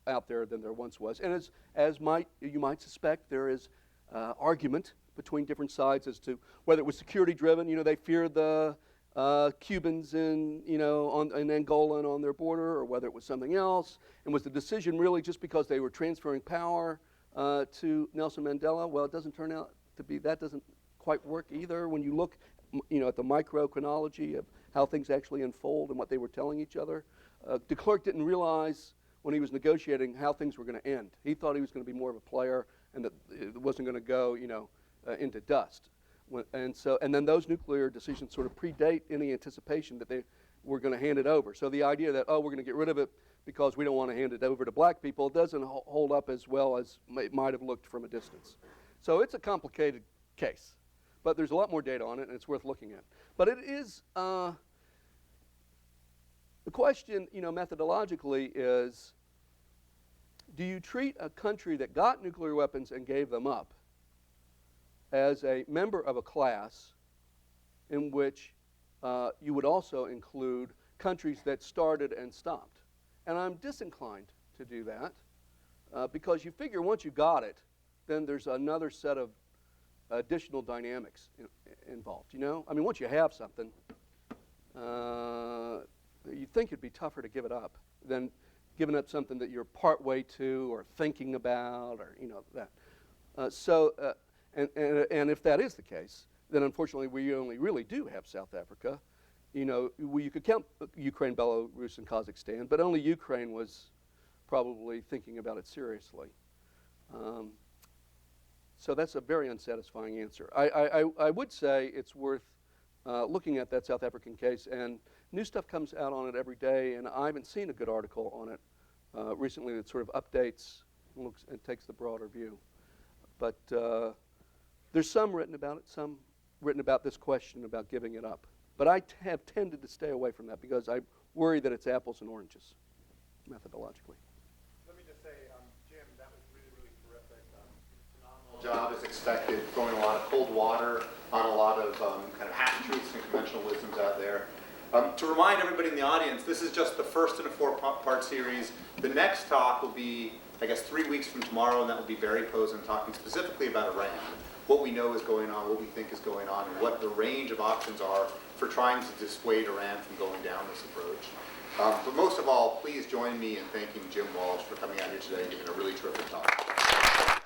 out there than there once was. And you might suspect, there is argument between different sides as to whether it was security driven. You know, they feared the Cubans in Angola and on their border, or whether it was something else. And was the decision really just because they were transferring power to Nelson Mandela? Well, it doesn't turn out to be, that doesn't quite work either. When you look, at the micro chronology of how things actually unfold and what they were telling each other, de Klerk didn't realize when he was negotiating how things were going to end. He thought he was going to be more of a player and that it wasn't going to go, into dust. And then those nuclear decisions sort of predate any anticipation that they were going to hand it over. So the idea that, we're going to get rid of it because we don't want to hand it over to black people doesn't hold up as well as it might have looked from a distance. So it's a complicated case, but there's a lot more data on it, and it's worth looking at. But it is, the question, methodologically is, do you treat a country that got nuclear weapons and gave them up as a member of a class in which you would also include countries that started and stopped? And I'm disinclined to do that because you figure once you got it, then there's another set of additional dynamics involved. I mean, once you have something, you'd think it'd be tougher to give it up than giving up something that you're part way to or thinking about, or that. And if that is the case, then unfortunately we only really do have South Africa. You could count Ukraine, Belarus, and Kazakhstan, but only Ukraine was probably thinking about it seriously. So that's a very unsatisfying answer. I would say it's worth looking at that South African case, and new stuff comes out on it every day, and I haven't seen a good article on it recently that sort of updates and looks and takes the broader view. But there's some written about it, some written about this question about giving it up. But I have tended to stay away from that because I worry that it's apples and oranges, methodologically. Let me just say, Jim, that was really, really terrific. Phenomenal job as expected, throwing a lot of cold water on a lot of kind of half-truths and conventional wisdoms out there. To remind everybody in the audience, this is just the first in a four-part series. The next talk will be, I guess, 3 weeks from tomorrow, and that will be Barry Posen talking specifically about Iran, what we know is going on, what we think is going on, and what the range of options are for trying to dissuade Iran from going down this approach. But most of all, please join me in thanking Jim Walsh for coming out here today and giving a really terrific talk.